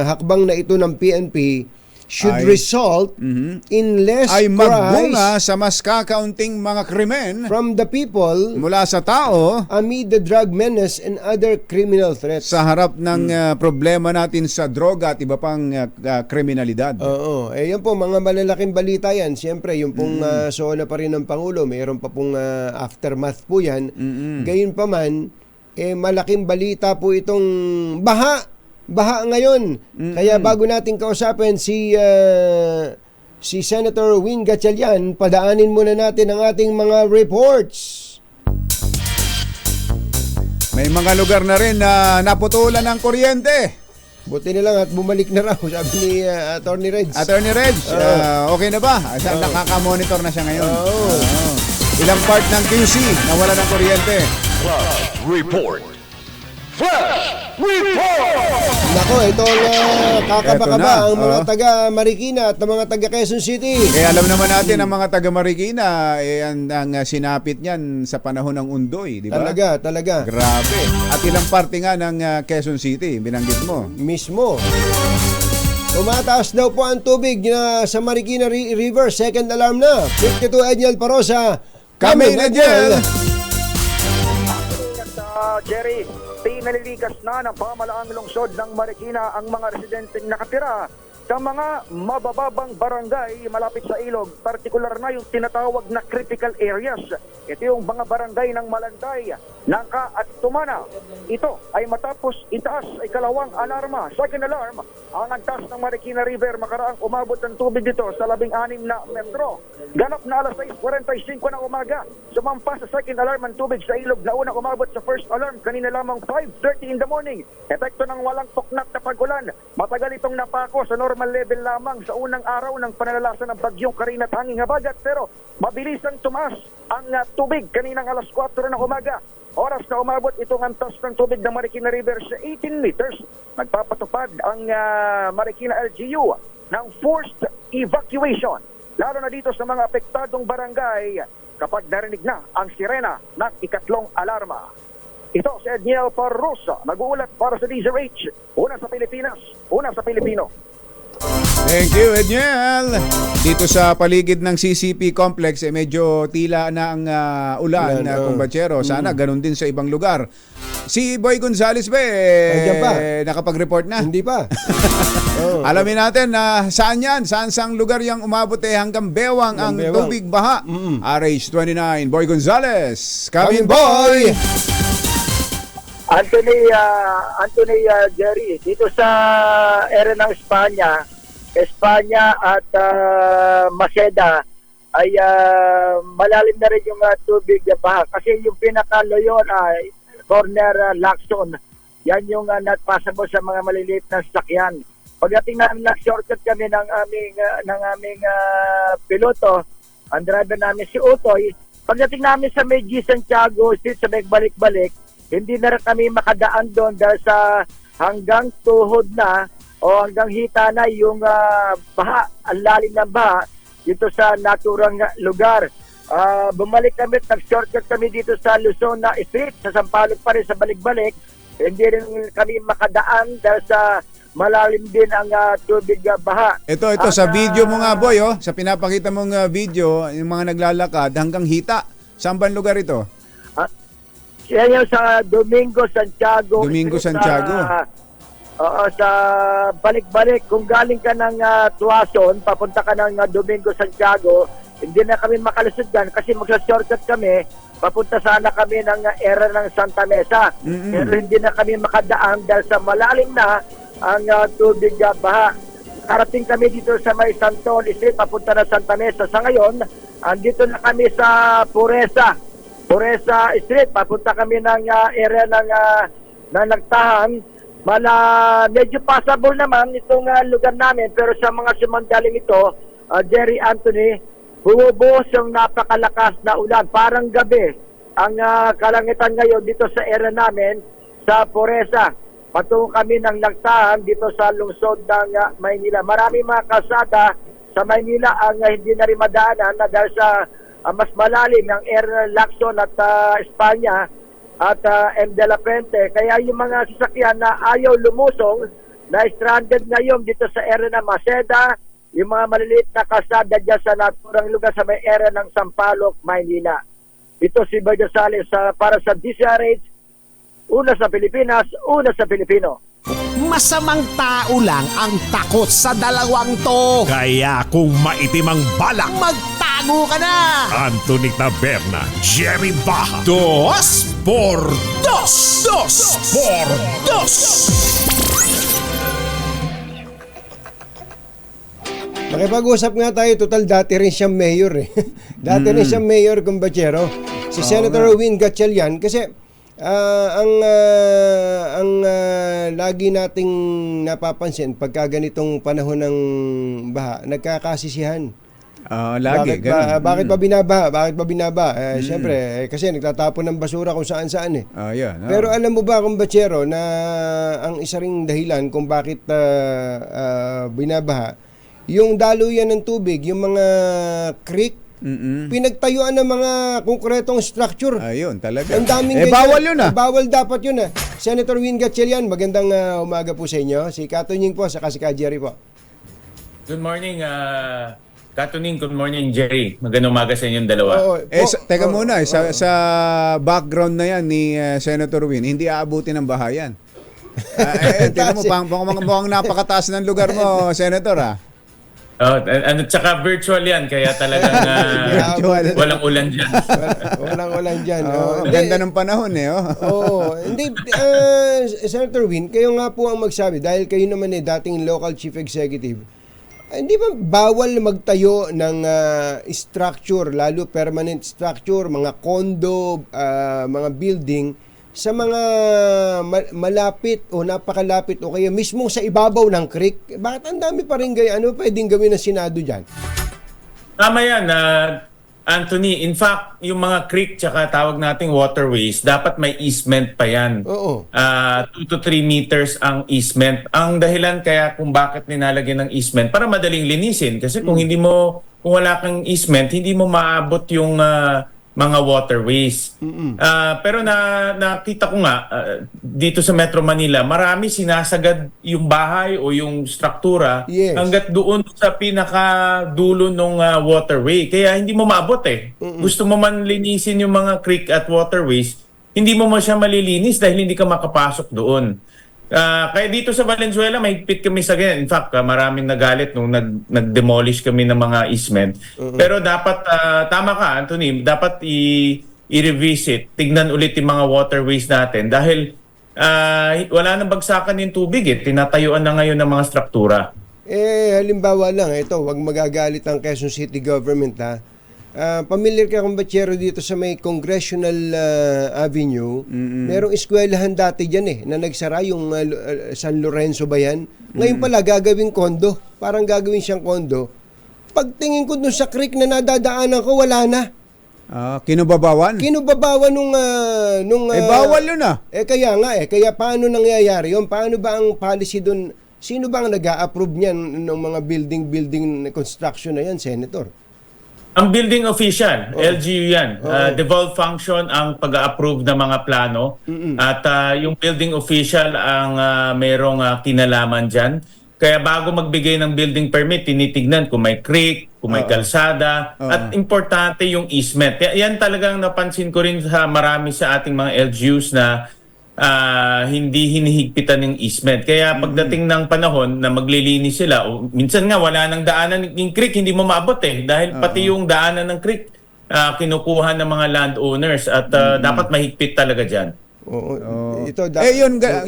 hakbang na ito ng PNP should result in less ay magbunga cries sa mas kakaunting mga krimen from the people mula sa tao amid the drug menace and other criminal threats. sa harap ng problema natin sa droga at iba pang kriminalidad. Oo. Yan po, mga malalaking balita yan. Siyempre, yung pong SONA pa rin ng Pangulo, mayroon pa pong aftermath po yan. Gayon pa man, malaking balita po itong baha ngayon. Kaya bago natin kausapin si Senator Win Gatchalian, padaanin muna natin ang ating mga reports. May mga lugar na rin na naputulan ng kuryente. Buti na lang at bumalik na raw, sabi ni Attorney Reg. Attorney Reg, okay na ba? Nakaka-monitor na siya ngayon. Ilang part ng QC na wala ng kuryente. Flash Report. Flash Report! Nako, ito ang kakabaka Eto na, ba ang mga taga Marikina at ang mga taga Quezon City. Kaya alam naman natin ang mga taga Marikina, ang sinapit niyan sa panahon ng Undoy, di ba? Talaga. Grabe. At ilang parte nga ng Quezon City, binanggit mo. Mismo. Tumataas daw po ang tubig na sa Marikina River. Second alarm na. 52 Edniel Parosa. Kami na Edniel. Jerry, pinalilikas na ng pamalaang lungsod ng Marikina ang mga residenteng nakatira sa mga mabababang barangay malapit sa ilog, partikular na yung tinatawag na critical areas. Ito yung mga barangay ng Malanday, Nangka at Tumana. Ito ay matapos itaas ay kalawang alarma, second alarm, ang nagtaas ng Marikina River. Makaraang umabot ng tubig dito sa 16 na metro. Ganap na alas 6:45 ng umaga, sumampa sa second alarm ang tubig sa ilog na unang umabot sa first alarm kanina lamang 5:30 in the morning. Epekto ng walang tuknak na pag-ulan. Matagal itong napako sa normal level lamang sa unang araw ng panalalasan ng bagyong Karina at hanging habagat, pero mabilisang tumaas ang tubig kaninang alas 4 ng umaga. Oras na umabot itong antas ng tubig ng Marikina River sa 18 meters. Nagpapatupad ang Marikina LGU ng forced evacuation, lalo na dito sa mga apektadong barangay kapag narinig na ang sirena ng ikatlong alarma. Ito si Edniel Parrosa, nag-uulat para sa DZRH. Una sa Pilipinas, una sa Pilipino. Thank you, Edniel. Dito sa paligid ng CCP complex, medyo tila na ang ulan na kumbatsero. Sana ganun din sa ibang lugar. Si Boy Gonzales ba nakapag-report na? Hindi pa. Alamin natin na saan yan, saan lugar yung umabot hanggang bewang ang tubig baha. RH29, Boy Gonzales. Come in, Boy! Anthony Jerry, dito sa area ng Espanya at Maceda ay malalim na rin yung tubig baha. Kasi yung pinakaloyon ay corner Lacson. Yan yung not passable sa mga maliliit na sasakyan. Pagdating namin nag-shortcut kami ng aming piloto, ang driver namin si Utoy, pagdating namin sa may G. Santiago Street, sa may balik-balik, hindi na rin kami makadaan doon dahil sa hanggang tuhod na o hanggang hita na yung baha, ang lalim ng baha dito sa naturang lugar. Bumalik kami, nag-shortcut kami dito sa Luzon Street, sa Sampaloc pa rin sa balik-balik. Hindi rin kami makadaan dahil sa malalim din ang tubig baha. Ito sa video mo nga, Boy, sa pinapakita mong video, yung mga naglalakad hanggang hita. Saan ba lugar ito? Yan yung sa Domingo Santiago. Sa balik-balik. Kung galing ka ng Tuason, papunta ka ng Domingo Santiago, hindi na kami makalusod dyan kasi magsa-shortcut kami. Papunta sana kami ng area ng Santa Mesa. Pero hindi na kami makadaan dahil sa malalim na ang tubig baha. Karating kami dito sa may Santon Street, papunta na Santa Mesa. Sa ngayon, andito na kami sa Puresa Street, papunta kami ng area ng Nagtahan. Medyo passable naman itong lugar namin, pero sa mga sumandaling ito, Jerry, Anthony, bumubuhos yung napakalakas na ulan. Parang gabi ang kalangitan ngayon dito sa area namin sa Puresa. Patungo kami ng Nagtahan dito sa lungsod ng Maynila. Maraming mga kalsada sa Maynila ang hindi na rin madaanan na dahil sa mas malalim ng area ng Lacson at Espanya at M. de la Fuente. Kaya yung mga sasakyan na ayaw lumusong, na stranded ngayon dito sa area ng Maceda, yung mga maliliit na kasada dyan sa naturang lugar sa may area ng Sampaloc, Maynila. Ito si Berjo Sales para sa DCRH, una sa Pilipinas, una sa Pilipino. Masamang tao lang ang takot sa dalawang to. Kaya kung maitim ang balak, magtago ka na! Anthony Taberna, Jerry Baja. Dos por dos! Dos por dos! Makipag-usap nga tayo, total dati rin siyang mayor eh. Dati rin siyang mayor, kumbachero. Si Senator Win Gatchalian, kasi ang lagi nating napapansin pagka ganitong panahon ng baha, nagkakasisihan. Lagi, bakit ba binabaha? Bakit ba binabaha? Siyempre, kasi nagtatapon ng basura kung saan-saan eh. Pero alam mo ba, kumbachero, na ang isa ring dahilan kung bakit binabaha, yung daluyan ng tubig, yung mga creek, pinagtayuan ng mga konkretong structure. Ayun, talaga. Ang daming bawal yun Bawal dapat yun Senator Win Gatchalian, magandang umaga po sa inyo. Si Katunying po, saka si Jerry po. Good morning, Katunying. Good morning, Jerry. Magandang umaga sa inyong dalawa. Teka muna, sa background na yan ni Senator Win, hindi aabutin ng bahayan. Tingnan mo, mukhang napakataas ng lugar mo, Senator Tsaka virtual yan, kaya talagang walang ulan dyan. Walang ulan dyan. Ganda ng panahon Hindi, Senator Win, kayo nga po ang magsabi, dahil kayo naman dating local chief executive, hindi ba bawal magtayo ng structure, lalo permanent structure, mga condo, mga building, sa mga malapit o napakalapit o kaya mismo sa ibabaw ng creek? Bakit ang dami pa rin pwedeng gawin ng Senado dyan? Tama yan, Anthony. In fact, yung mga creek tsaka tawag nating waterways, dapat may easement pa yan. 2 to 3 meters ang easement. Ang dahilan kaya kung bakit nilalagyan ng easement, para madaling linisin. Kasi kung kung wala kang easement, hindi mo maabot yung mga waterways. Pero nakita ko nga dito sa Metro Manila, marami sinasagad yung bahay o yung struktura hanggat doon sa pinakadulo ng waterway. Kaya hindi mo maabot Gusto mo man linisin yung mga creek at waterways, hindi mo siya malilinis dahil hindi ka makapasok doon. Kaya dito sa Valenzuela, mahigpit kami sa ganyan. In fact, maraming nagalit nung nag-demolish kami ng mga easement. Pero dapat, tama ka, Anthony, dapat i-revisit, tignan ulit yung mga waterways natin dahil wala nang bagsakan yung tubig tinatayuan na ngayon ng mga struktura. Halimbawa lang, ito, wag magagalit ang Quezon City government Familiar ka kumbachero dito sa may Congressional Avenue. Merong eskwelahan dati dyan na nagsara yung San Lorenzo ba yan? Ngayon pala gagawing kondo. Parang gagawin siyang kondo. Pagtingin ko dun sa creek na nadadaanan ko, wala na. Kinubabawan? Kinubabawan nung bawal yun kaya nga kaya paano nangyayari yun? Paano ba ang policy dun? Sino ba ang nag-a-approve niyan ng mga building construction na yan, Senator? Ang building official, LGU yan. Devolved function ang pag-approve ng mga plano. At yung building official ang merong kinalaman dyan. Kaya bago magbigay ng building permit, tinitignan kung may creek, kung may kalsada, at importante yung easement. Yan talagang napansin ko rin sa marami sa ating mga LGUs na hindi hinihigpitan ng easement. Kaya pagdating ng panahon na maglilinis sila, o minsan nga wala nang daanan yung creek, hindi mo maabot dahil pati yung daanan ng creek kinukuha ng mga landowners at dapat mahigpit talaga dyan.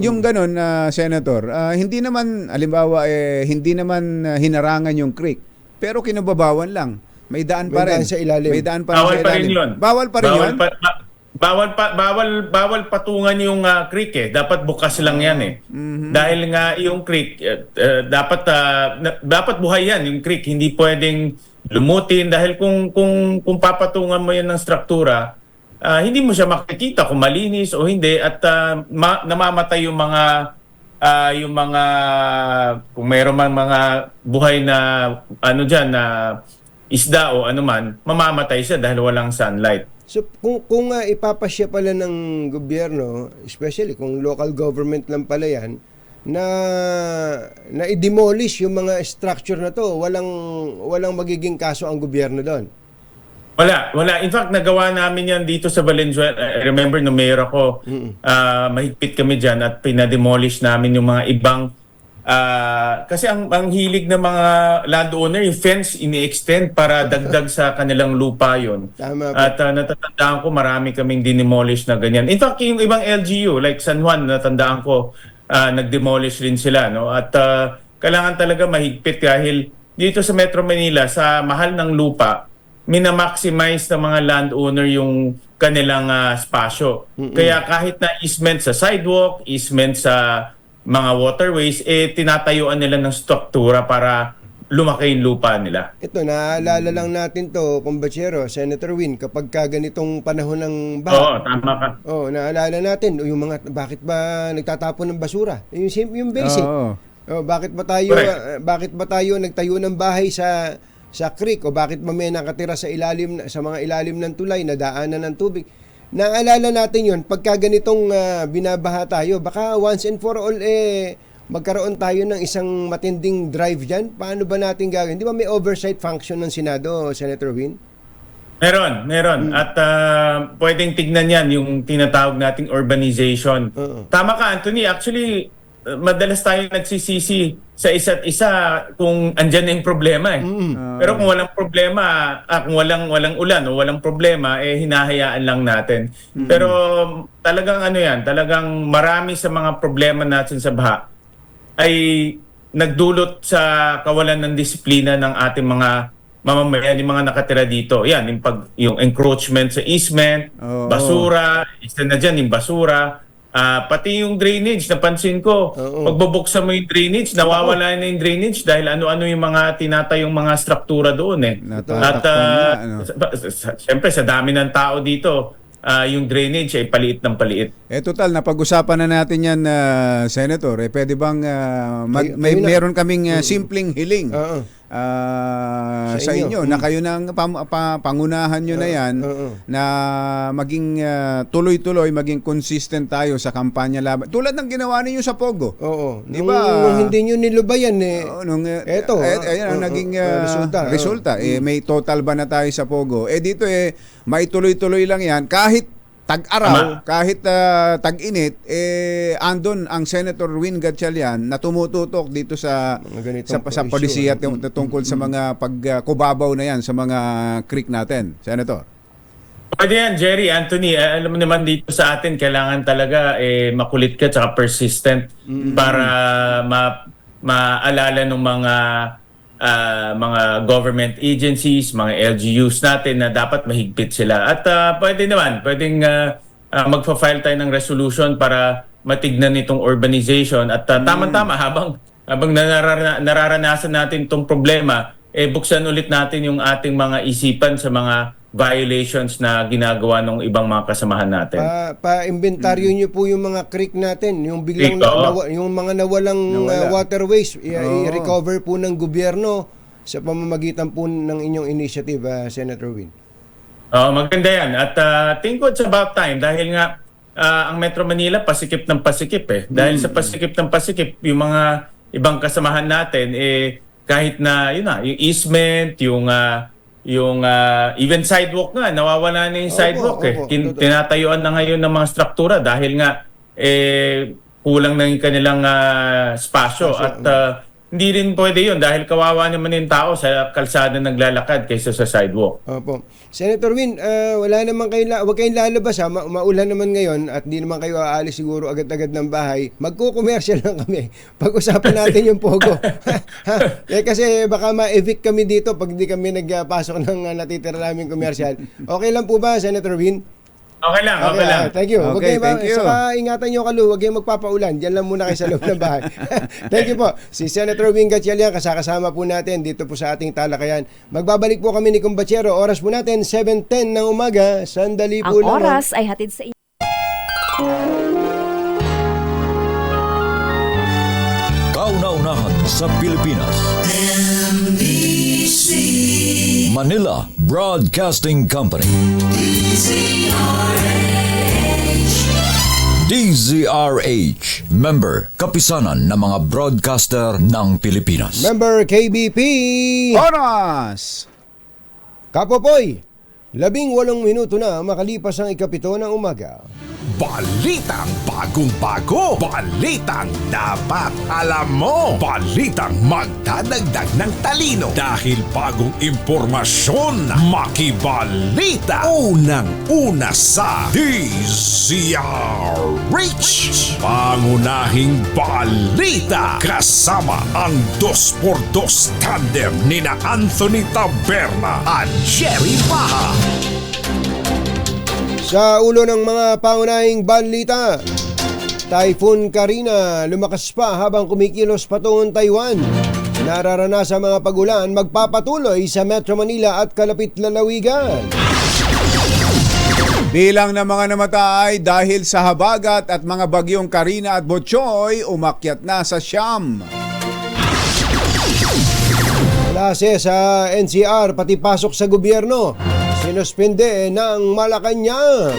Yung ganun, Senator, hindi naman, halimbawa, hindi naman hinarangan yung creek, pero kinubabawan lang. May daan pa rin. Sa ilalim. May daan pa rin sa ilalim. Bawal pa rin yun? Bawal patungan yung creek Dapat bukas lang yan Dahil nga yung creek dapat buhay yan yung creek, hindi pwedeng lumutin dahil kung papatungan mo yan ng struktura, hindi mo siya makikita kung malinis o hindi at namamatay yung mga kung mayroon man mga buhay na na isda o anuman, mamamatay siya dahil walang sunlight. So kung ipapasya pala ng gobyerno, especially kung local government lang pala yan, na i-demolish yung mga structure na to, walang magiging kaso ang gobyerno doon. Wala. In fact, nagawa namin yan dito sa Valenzuela. I remember no mayor ako, mahigpit kami dyan at pinademolish namin yung mga ibang kasi ang hilig ng mga landowner, yung fence ini-extend para dagdag sa kanilang lupa yon. At natatandaan ko marami kaming dinemolish na ganyan. In fact, yung ibang LGU like San Juan, natandaan ko nag-demolish rin sila, no? At kailangan talaga mahigpit dahil dito sa Metro Manila sa mahal ng lupa, minamaximize ng mga landowner yung kanilang spasyo. Kaya kahit na easement sa sidewalk, easement sa mga waterways, tinatayuan nila ng struktura para lumaki yung lupa nila. Ito, naalala lang natin to, Kumbachero, Senator Win, kapag ganitong panahon ng baha. Oo, tama ka. Naalala natin, yung mga, bakit ba nagtatapon ng basura? Yung basic. Bakit ba tayo nagtayo ng bahay sa creek, o bakit may nakatira sa mga ilalim ng tulay na daanan ng tubig? Naalala natin yun, pagka ganitong binabaha tayo, baka once and for all, magkaroon tayo ng isang matinding drive dyan. Paano ba natin gagawin? Di ba may oversight function ng Senado, Senator Win? Meron. At pwedeng tignan yan, yung tinatawag nating urbanization. Tama ka, Anthony. Actually, madalas tayo nagsisisi sa isa't isa kung andyan na yung problema Pero kung walang problema, kung walang ulan o walang problema, hinahayaan lang natin. Pero talagang talagang marami sa mga problema natin sa baha ay nagdulot sa kawalan ng disiplina ng ating mga mamamayan, yung mga nakatira dito. Yan, yung encroachment sa easement, basura, isa na dyan yung basura. Pati yung drainage, napansin ko, pagbubuksan mo yung drainage, nawawala na yung drainage dahil ano-ano yung mga tinatayong mga struktura doon At siyempre sa dami ng tao dito, yung drainage ay paliit ng paliit. Total, napag-usapan na natin yan, Senator. Pwede bang meron kaming simpleng hiling sa inyo na kayo nang pangunahan nyo na yan na maging tuloy-tuloy, maging consistent tayo sa kampanya laban. Tulad ng ginawa ninyo sa Pogo. Diba? Nung hindi nyo nilubayan eto, ayan ang naging resulta. May total ba na tayo sa Pogo? Dito may tuloy-tuloy lang yan. Kahit tag-araw, kahit tag-init, andon ang Senator Win Gatchalian na tumututok dito sa polisiya tungkol sa mga pagkubabaw na yan sa mga creek natin. Senator. Pwede yan, Jerry, Anthony. Alam mo naman dito sa atin, kailangan talaga makulit ka at persistent para maalala ng mga government agencies, mga LGUs natin na dapat mahigpit sila. At pwedeng magpa-file tayo ng resolution para matignan itong urbanization. At tama-tama, habang nararanasan natin itong problema, buksan ulit natin yung ating mga isipan sa mga violations na ginagawa ng ibang mga kasamahan natin. Pa-inventaryo nyo po yung mga creek natin, yung biglang yung mga nawalang waterways, i-recover po ng gobyerno sa pamamagitan po ng inyong initiative, Senator Win. Maganda yan. At think it's about time dahil nga ang Metro Manila pasikip ng pasikip Dahil sa pasikip ng pasikip, yung mga ibang kasamahan natin kahit na yung easement, yung even sidewalk nga, nawawala na yung sidewalk tinatayuan na ngayon ng mga struktura dahil nga kulang na yung kanilang spasyo at hindi rin pwede yun dahil kawawa naman yung tao sa kalsada naglalakad kaysa sa sidewalk. Opo. Senator Win, wala naman huwag kayong lalabas maulan naman ngayon at hindi naman kayo aalis siguro agad-agad ng bahay. Magko-commercial lang kami. Pag-usapan natin yung Pogo. Kasi baka ma-evict kami dito pag hindi kami nagpasok ng natitira namin commercial. Okay lang po ba, Senator Win? Okay lang. Thank you. Thank you. Saka ingatan nyo Kalu, huwag kayong magpapaulan. Diyan lang muna kayo sa loob ng bahay. Thank you po. Si Senator Win Gatchalian, kasama po natin dito po sa ating talakayan. Magbabalik po kami ni Kumbachero. Oras po natin, 7:10 ng umaga. Sandali po lang. Ang oras ay hatid sa inyo. Kauna-unahan sa Pilipinas. NBC Manila Broadcasting Company. DZRH DZRH, member, kapisanan ng mga broadcaster ng Pilipinas. Member KBP. Oras! Kapopoy, 18 minuto na makalipas ang 7 ng umaga. Balitang bagong-bago, balitang dapat alam mo, balitang magdadagdag ng talino dahil bagong impormasyon, makibalita, unang-una sa DZRH. Pangunahing balita kasama ang 2x2 tandem nina Anthony Taberna at Jerry Baha. Sa ulo ng mga pangunahing balita, Typhoon Karina lumakas pa habang kumikilos patungong Taiwan. Nararanasan mga pagulan magpapatuloy sa Metro Manila at kalapit lalawigan. Bilang ng mga namatay dahil sa habagat at mga bagyong Karina at Botchoy, umakyat na sa 9. Klase sa NCR pati pasok sa gobyerno. Sinuspende ng Malacanang.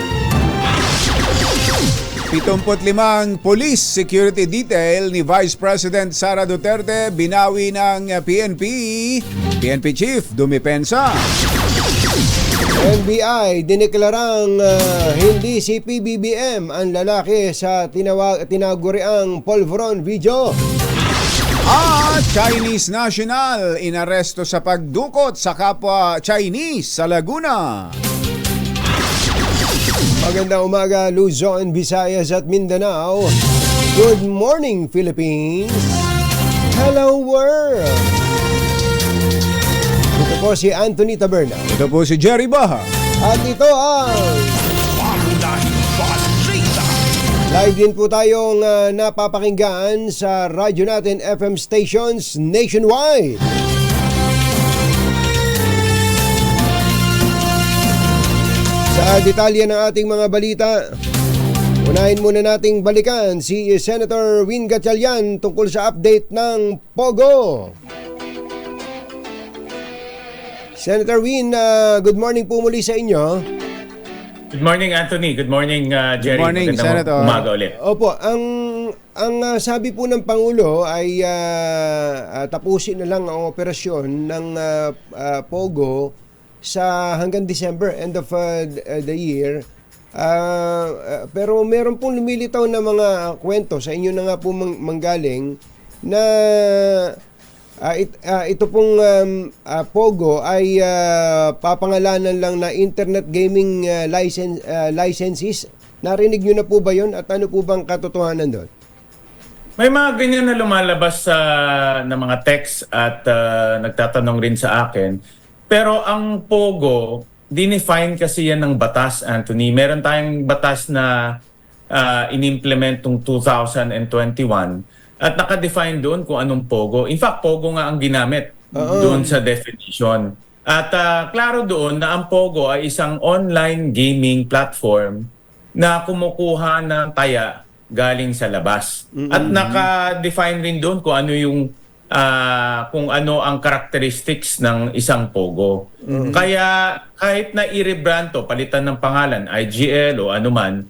75 police security detail ni Vice President Sara Duterte binawi ng PNP Chief Dumipensa. NBI dineklarang hindi si PBBM ang lalaki sa tinaguriang Polvoron video. At Chinese national inaresto sa pagdukot sa kapwa Chinese sa Laguna. Magandang umaga Luzon, Visayas at Mindanao. Good morning Philippines. Hello world. Ito po si Anthony Taberna. Ito po si Jerry Baha. At ito ang Pangunahing balita. live din po tayong napapakinggan sa radyo natin FM stations nationwide. Sa detalye ng ating mga balita, unahin muna nating balikan si Senator Win Gatchalian tungkol sa update ng Pogo. Senator Win, good morning po muli sa inyo. Good morning, Anthony. Good morning, Jerry. Good morning, Magandang Senator. umaga ulit. Opo, ang sabi po ng Pangulo ay tapusin na lang ang operasyon ng Pogo sa hanggang December, end of the year. Pero meron pong lumilitaw na mga kwento sa inyo na nga po manggaling na ito pong Pogo ay papangalanan lang na internet gaming licenses. Narinig nyo na po ba yun? At ano po bang katotohanan doon? May mga ganyan na lumalabas na mga text at nagtatanong rin sa akin. Pero ang Pogo, dinefine kasi yan ng batas, Anthony. Meron tayong batas na in-implement ng 2021 at naka-define doon kung anong Pogo. In fact, Pogo nga ang ginamit doon sa definition. At klaro doon na ang Pogo ay isang online gaming platform na kumukuha ng taya galing sa labas. At naka-define rin doon kung ano yung kung ano ang characteristics ng isang Pogo. Kaya kahit na i-rebrand to, palitan ng pangalan, IGL o anuman,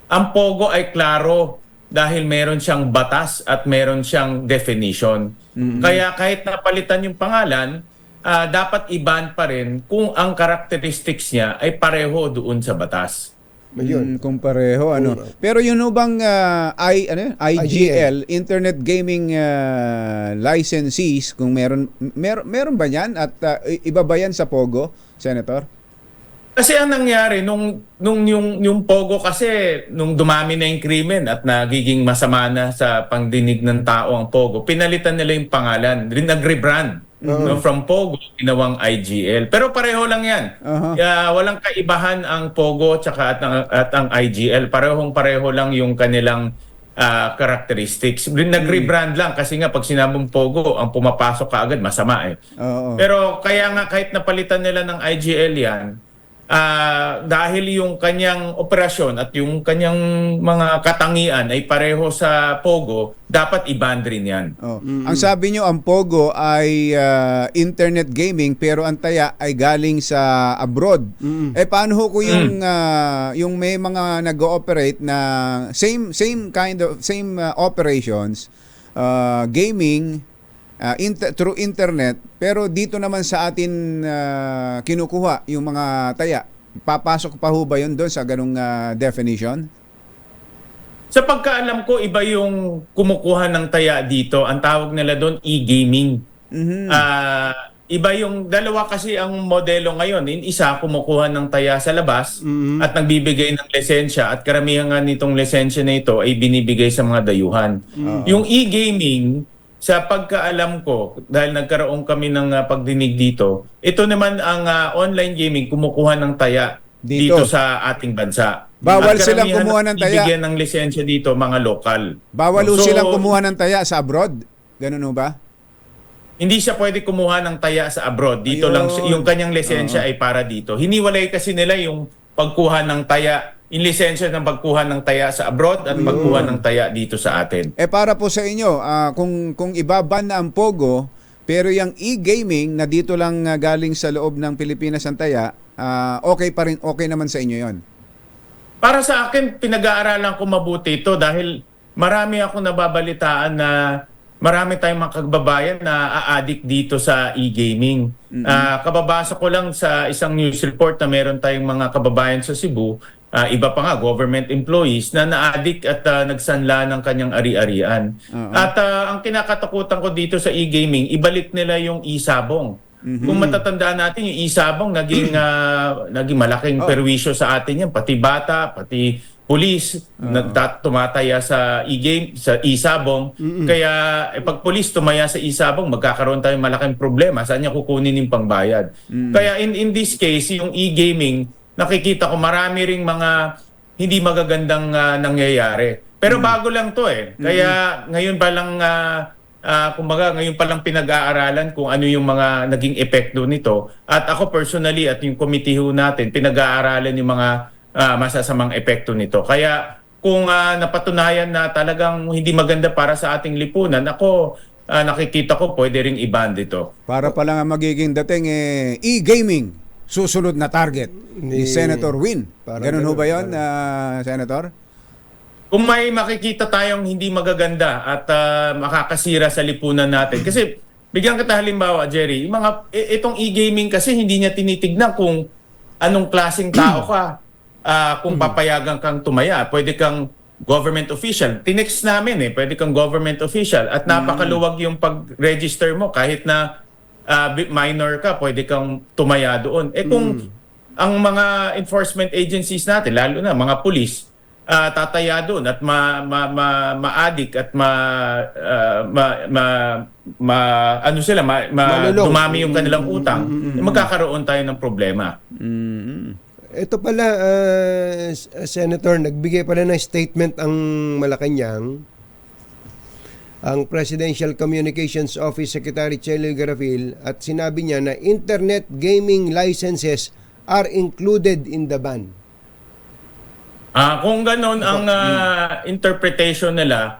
ang Pogo ay klaro dahil meron siyang batas at meron siyang definition. Kaya kahit na palitan yung pangalan, dapat i-ban pa rin kung ang characteristics niya ay pareho doon sa batas. Kung pareho, ano. Pero yun bang IGL, Internet Gaming Licensees, kung meron ba yan? At iba ba yan sa Pogo, Senator? Kasi ang nangyari, nung yung Pogo kasi, nung dumami na yung krimen at nagiging masama na sa pangdinig ng tao ang Pogo, pinalitan nila yung pangalan, nag-rebrand. From Pogo, ginawang IGL. Pero pareho lang yan. Walang kaibahan ang Pogo at ang IGL. Pareho lang yung kanilang characteristics. Nag-rebrand lang kasi nga pag sinabong Pogo, ang pumapasok kaagad masama eh. Pero kaya nga kahit napalitan nila ng IGL yan, dahil yung kanyang operasyon at yung kanyang mga katangian ay pareho sa Pogo, dapat i-ban rin yan. Ang sabi nyo, ang Pogo ay internet gaming pero ang taya ay galing sa abroad. Paano ho kung yung may mga nag-ooperate na same operations, gaming, through internet, pero dito naman sa atin kinukuha yung mga taya. Papasok pa ho ba yun doon sa ganung definition? Sa pagkaalam ko, iba yung kumukuha ng taya dito. Ang tawag nila doon, e-gaming. Iba yung dalawa kasi ang modelo ngayon. Yung isa, kumukuha ng taya sa labas at nagbibigay ng lisensya. At karamihan nga nitong lisensya na ito ay binibigay sa mga dayuhan. Yung e-gaming, sa pagkaalam ko, dahil nagkaroon kami ng pagdinig dito, ito naman ang online gaming kumukuha ng taya dito sa ating bansa. Bawal silang kumuha ng taya. Bibigyan ng lisensya dito mga lokal. Bawal silang kumuha ng taya sa abroad? Ganun ho ba? Hindi siya pwede kumuha ng taya sa abroad. Dito lang yung kanyang lisensya ay para dito. Hiniwalay kasi nila yung pagkuha ng taya, yung lisensya ng pagkuha ng taya sa abroad at pagkuha ng taya dito sa atin. Para po sa inyo, kung ibaban na ang Pogo, pero yung e-gaming na dito lang galing sa loob ng Pilipinas ang taya, okay pa rin, okay naman sa inyo yon? Para sa akin, pinag-aaralan ko mabuti ito dahil marami akong nababalitaan na marami tayong mga kababayan na a-addict dito sa e-gaming. Kababasa ko lang sa isang news report na meron tayong mga kababayan sa Cebu, iba pa nga, government employees na na-addict at nagsanla ng kanyang ari-arian. At ang kinakatakutan ko dito sa e-gaming, ibalik nila yung e-sabong. Kung matatandaan natin, yung e-sabong naging malaking perwisyo sa atin yan. Pati bata, pati pulis, tumataya sa e-game, sa e-sabong. Kaya pag pulis tumaya sa e-sabong, magkakaroon tayong malaking problema. Saan niya kukunin yung pangbayad? Kaya in this case, yung e-gaming, nakikita ko marami ring mga hindi magagandang nangyayari. Pero bago lang to eh. Kaya ngayon pa lang, kumbaga ngayon pa lang pinag-aaralan kung ano yung mga naging epekto nito. At ako personally at yung committee ho natin, pinag-aaralan yung mga masasamang epekto nito. Kaya kung napatunayan na talagang hindi maganda para sa ating lipunan, ako nakikita ko pwede ring i-ban dito. Para pa lang ang magiging dating e-gaming. Susunod na target ni Senator Win. Ganun ho ba yun, Senator? Kung may makikita tayong hindi magaganda at makakasira sa lipunan natin. Kasi bigyan kita halimbawa, Jerry, itong e-gaming kasi hindi niya tinitignan kung anong klaseng tao ka. Kung papayagan kang tumaya, pwede kang government official. Tinext namin pwede kang government official at napakaluwag yung pag-register mo kahit na minor ka, pwede kang tumaya doon. Kung ang mga enforcement agencies natin, lalo na mga pulis, tataya doon at ma-addict at dumami yung kanilang utang, magkakaroon tayo ng problema. Ito pala, Senator, nagbigay pala ng statement ang Malacanang, ang Presidential Communications Office Secretary Chelio Garafil, at sinabi niya na internet gaming licenses are included in the ban. Kung ganon ang interpretation nila,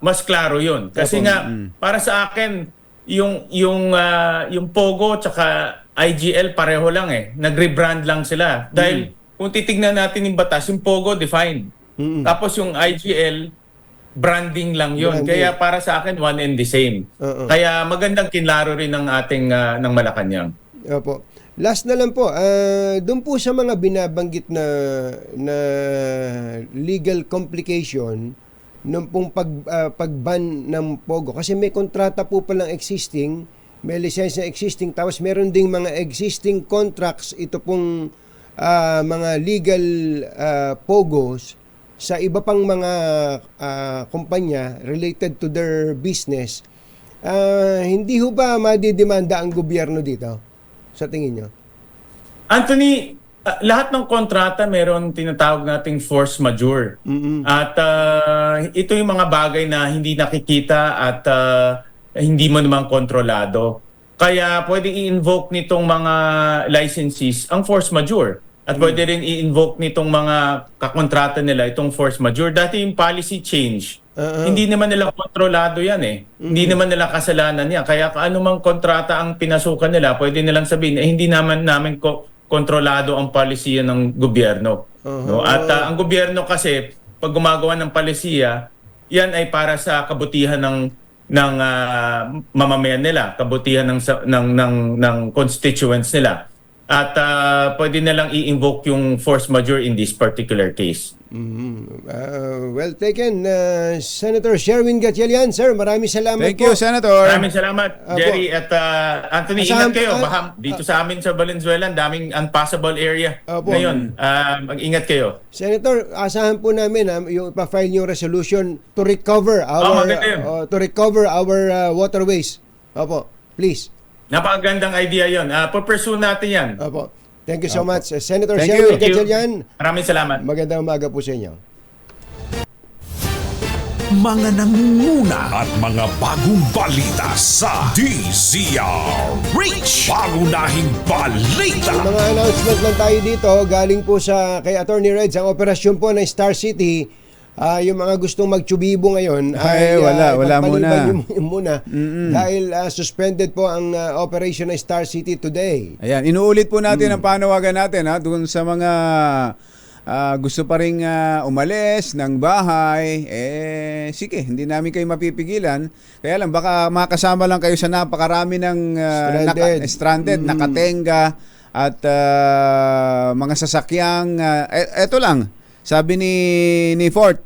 mas klaro yun. Kasi nga, para sa akin, yung Pogo tsaka IGL pareho lang Nag-rebrand lang sila. Dahil kung titignan natin yung batas, yung Pogo defined. Tapos yung IGL, branding lang yun. Kaya para sa akin, one and the same. Kaya magandang kinlaro rin ng ating ng Malacanang. Opo. Last na lang po, doon po sa mga binabanggit na legal complication nung pong pag-ban ng Pogo. Kasi may kontrata po palang existing, may lisensya existing, tapos meron ding mga existing contracts, ito pong mga legal Pogos sa iba pang mga kumpanya related to their business. Hindi ho ba madidemanda ang gobyerno dito? Sa tingin nyo? Anthony, lahat ng kontrata meron tinatawag nating force majeure. At ito yung mga bagay na hindi nakikita at hindi mo naman kontrolado. Kaya pwedeng i-invoke nitong mga licensees ang force majeure. At pwede rin i-invoke nitong mga kakontrata nila itong force majeure. Dati yung policy change, hindi naman nila kontrolado yan eh. Hindi naman nila kasalanan yan. Kaya anumang kontrata ang pinasukan nila, pwede nilang sabihin, hindi naman namin kontrolado ang palisiya ng gobyerno. No? At ang gobyerno kasi, pag gumagawa ng palisiya, yan ay para sa kabutihan ng mamamayan nila, kabutihan ng constituents nila. At pwede na lang i-invoke yung force majeure in this particular case. Well taken, Senator Sherwin Gatchalian. Sir, maraming salamat Thank you, Senator. Maraming salamat, Jerry. At Anthony, ingat kayo. Baka dito sa amin sa Valenzuela, daming unpassable area. Ngayon, mag-ingat kayo. Senator, asahan po namin yung pa-file yung resolution to recover our waterways. Opo, please. Napakagandang idea yon. Pupursue natin yan. Opo. Thank you so much. Senator Thank Sherwin you. Gatchalian. Maraming salamat. Magandang umaga po sa inyo. Mga nangunguna at mga bagong balita sa DZRH. Pangunahing balita. Yung mga announcement lang tayo dito, galing po sa kay Attorney Reds, ang operasyon po ng Star City. Yung mga gustong magtsubibo ngayon ay wala muna. Dahil suspended po ang operation ng Star City today. Ayan, inuulit po natin ang panawagan natin doon sa mga gusto pa ring umalis ng bahay. Sige, hindi namin kayo mapipigilan. Kaya lang, baka makasama lang kayo sa napakarami ng stranded, nakatenga at mga sasakyang eto lang. Sabi ni Fort,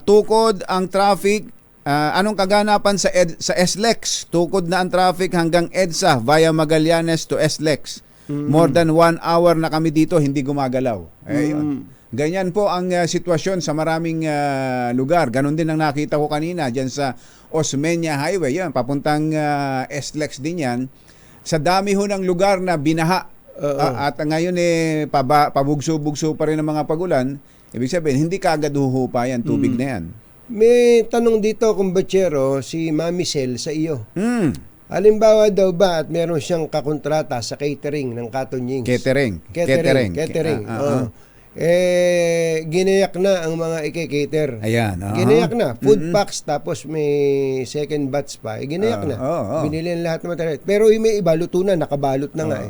tukod ang traffic. Anong kaganapan sa SLEX? Tukod na ang traffic hanggang EDSA via Magallanes to SLEX. More than 1 hour na kami dito, hindi gumagalaw. Yun. Ganyan po ang sitwasyon sa maraming lugar. Ganon din ang nakita ko kanina dyan sa Osmeña Highway. Yan, papuntang SLEX din yan. Sa dami ho ng lugar na binaha. At ngayon pabugso-bugso pa rin ng mga pagulan. Ibig sabihin, hindi kaagad huhupa yan, tubig na yan. May tanong dito, kumbachero, si Mami Sel sa iyo. Halimbawa daw ba at meron siyang kakontrata sa catering ng Katonyings? Catering. Ginayak na ang mga ike-cater. Ayan. Ginayak na. Food packs, tapos may second batch pa. Ginayak na. Binili lahat ng material. Pero may iba, luto na, nakabalot na nga.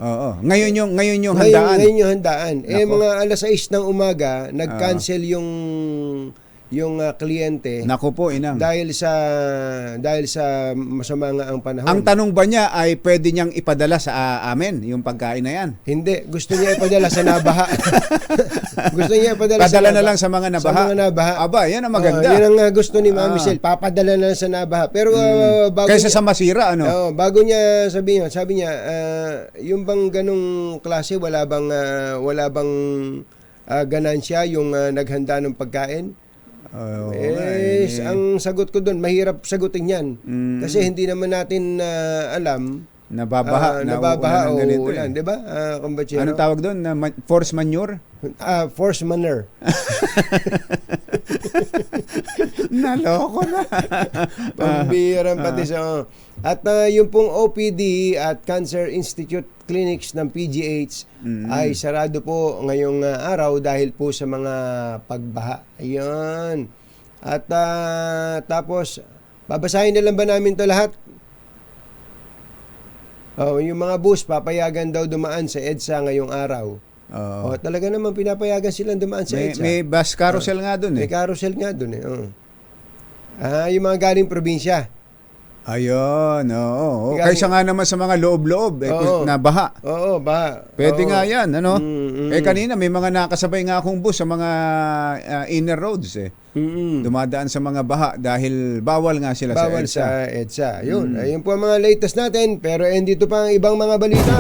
Ngayon yung handaan. Ngayon yung handaan. Mga alas 6 ng umaga, nag-cancel yung kliyente. Naku po, inang. Dahil sa masama nga ang panahon. Ang tanong ba niya ay pwede niyang ipadala sa amin yung pagkain na yan? Hindi, gusto niya ipadala sa nabaha. Gusto niya ipadala na lang sa mga nabaha. Sa mga nabaha. Aba, yan ang maganda. Yan ang gusto ni Mami Sel, papadala na lang sa nabaha. Pero bago kaysa niya, sa masira, ano? Bago niya sabi niya, yung bang ganung klase wala bang ganansya yung naghanda ng pagkain? Ang sagot ko doon, mahirap sagutin yan. Kasi hindi naman natin alam nababaha o ulan, di ba? Ano tawag doon? Force manure? Force manure. Naloko na. Pambirang pati sa... At yung pong OPD at Cancer Institute Clinics ng PGH ay sarado po ngayong araw dahil po sa mga pagbaha. Ayun. At tapos, babasahin na lang ba namin to lahat? Yung mga bus, papayagan daw dumaan sa EDSA ngayong araw. Talaga naman pinapayagan silang dumaan sa EDSA. May bus carousel nga doon May carousel nga doon yung mga galing probinsya. Ayun, oo. Kaysa nga naman sa mga loob-loob, na baha. Oo, baha. Pwede nga yan, ano? Kanina may mga nakasabay nga akong bus sa mga inner roads, dumadaan sa mga baha dahil bawal nga sila bawal sa EDSA. Sa EDSA. Yun. Ayun po ang mga latest natin, pero dito pa ang ibang mga balita.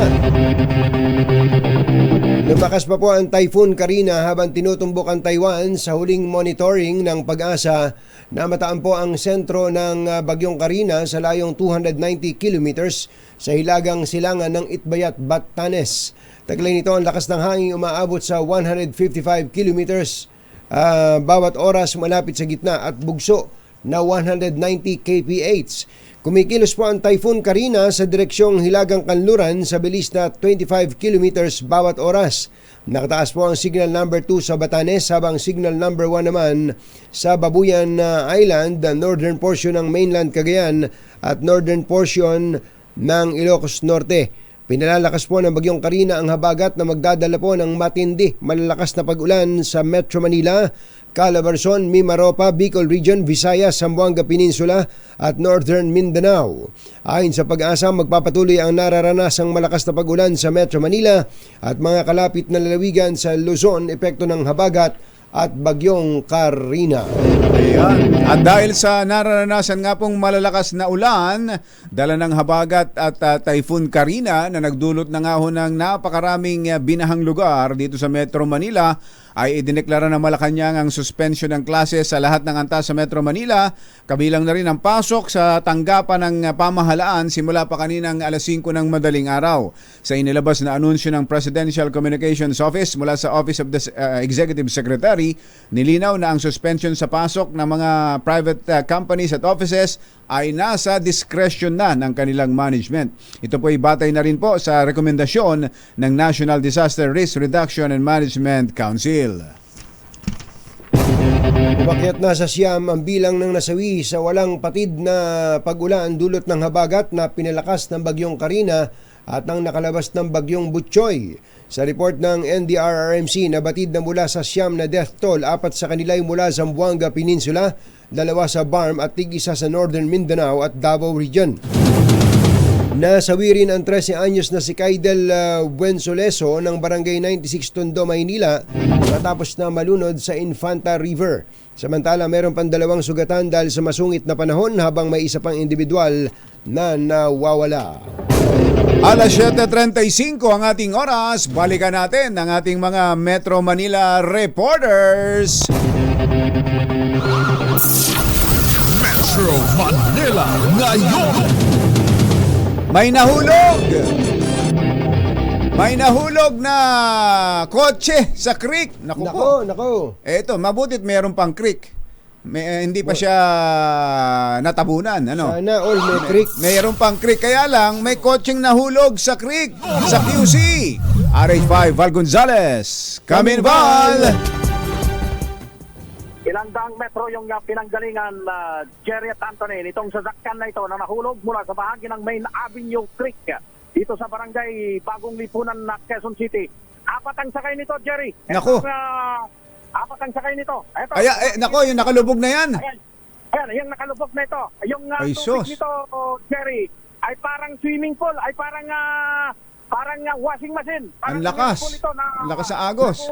Lumakas pa po ang Typhoon Karina habang tinutumbok ang Taiwan sa huling monitoring ng Pag-asa. Namataan po ang sentro ng Bagyong Karina sa layong 290 kilometers sa hilagang silangan ng Itbayat, Batanes. Taglay nito ang lakas ng hangin umaabot sa 155 kilometers bawat oras malapit sa gitna at bugso na 190 kph. Kumikilos po ang Typhoon Karina sa direksyong Hilagang Kanluran sa bilis na 25 kilometers bawat oras. Nakataas po ang signal number 2 sa Batanes habang signal number 1 naman sa Babuyan Island, northern portion ng mainland Cagayan at northern portion ng Ilocos Norte. Pinalalakas po ng Bagyong Karina ang habagat na magdadala po ng matindi, malalakas na pag-ulan sa Metro Manila, Calabarzon, Mimaropa, Bicol Region, Visayas, Zamboanga Peninsula at Northern Mindanao. Ayon sa Pag-asa, magpapatuloy ang nararanasang malakas na pag-ulan sa Metro Manila at mga kalapit na lalawigan sa Luzon, epekto ng habagat at Bagyong Karina. Ayan. At dahil sa nararanasan nga pong malalakas na ulan, dala ng habagat at Typhoon Karina na nagdulot na nga ho ng napakaraming binahang lugar dito sa Metro Manila, ay idineklara ng Malacanang ang suspension ng klase sa lahat ng antas sa Metro Manila, kabilang na rin ang pasok sa tanggapan ng pamahalaan simula pa kaninang alas 5 ng madaling araw. Sa inilabas na anunsyo ng Presidential Communications Office mula sa Office of the Executive Secretary, nilinaw na ang suspension sa pasok ng mga private companies at offices ay nasa discretion na ng kanilang management. Ito po ay batay na rin po sa rekomendasyon ng National Disaster Risk Reduction and Management Council. Umakyat na sa siyam ang bilang ng nasawi sa walang patid na pag-ulan dulot ng habagat na pinalakas ng Bagyong Karina at ang nakalabas ng Bagyong Butchoy. Sa report ng NDRRMC, nabatid na mula sa siyam na death toll, 4 sa kanila ay mula sa Zamboanga Peninsula, 2 sa Barm at 1 sa Northern Mindanao at Davao Region. Nasawi rin ang 13 anyos na si Kaidel Buensoleso ng Barangay 96 Tondo, Maynila matapos na malunod sa Infanta River. Samantala, meron pang 2 sugatan dahil sa masungit na panahon habang may isa pang individual na nawawala. Alas 7:35 ang ating oras. Balikan natin ang ating mga Metro Manila reporters. Metro Manila ngayon. May nahulog na kotse sa creek. Nako. Eto, mabutit mayroon pang creek. Hindi pa siya natabunan. Ano? Sana all may creek. Mayroon pang creek. Kaya lang, may kotseng nahulog sa creek. Sa QC. RH5 Val Gonzales. Come in, Val! Ilang daang metro yung pinanggalingan Jerry at Anthony nitong sasakyan na ito na nahulog mula sa bahagi ng Main Avenue Creek dito sa barangay Bagong Lipunan na Quezon City. 4 ang sakay nito, Jerry. Nako. 4 ang sakay nito. Ito. Nako, yung nakalubog na yan. Ayan, yung nakalubog na ito. Yung Ay, tubig nito, Jerry, ay parang swimming pool, ay parang washing machine. Parang Ang lakas. Ang lakas sa agos.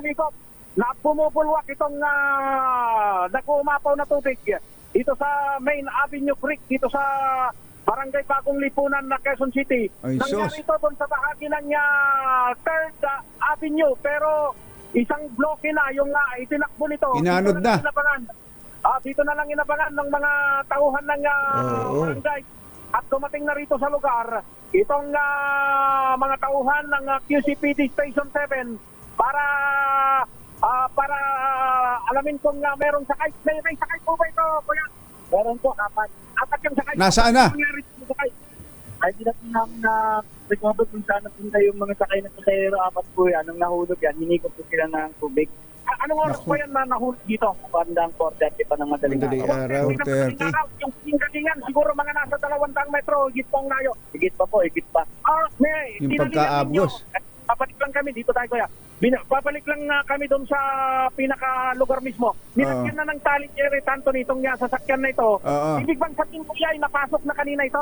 Na pumupulwak itong nakumapaw na tubig dito sa Main Avenue Creek, dito sa Barangay Bagong Lipunan na Quezon City. Nangyari ito doon sa bahagi ng 3rd Avenue, pero isang bloke na yung itinakbo nito. Inanod na. Dito na lang inabangan ng mga tauhan ng barangay at dumating na rito sa lugar itong mga tauhan ng QCPD Station 7 para alamin kung merong sakay. May sakay po ba ito, kuya? Meron po, 4 yung sakay. Nasaan na? Ay, di natin namin recover kung saan napunta yung mga sakay ng pasahero. 4 po yan. Nung nahulog yan, hinikot po sila ng tubig. Anong oras po yan na nahulog dito? Bandang 4:30 pa ng madaling araw. 4:30. Yung pingalingan, siguro mga nasa 200 metro, higit pong layo. Higit pa po, higit pa. Yung pagkaabos. Babalik lang kami, dito tayo kuya. Babalik lang kami doon sa pinaka-lugar mismo. Nilagyan na ng tali, Jerry, tanto nitong sasakyan na ito. Ibig bang sabihin ko ay napasok na kanina ito?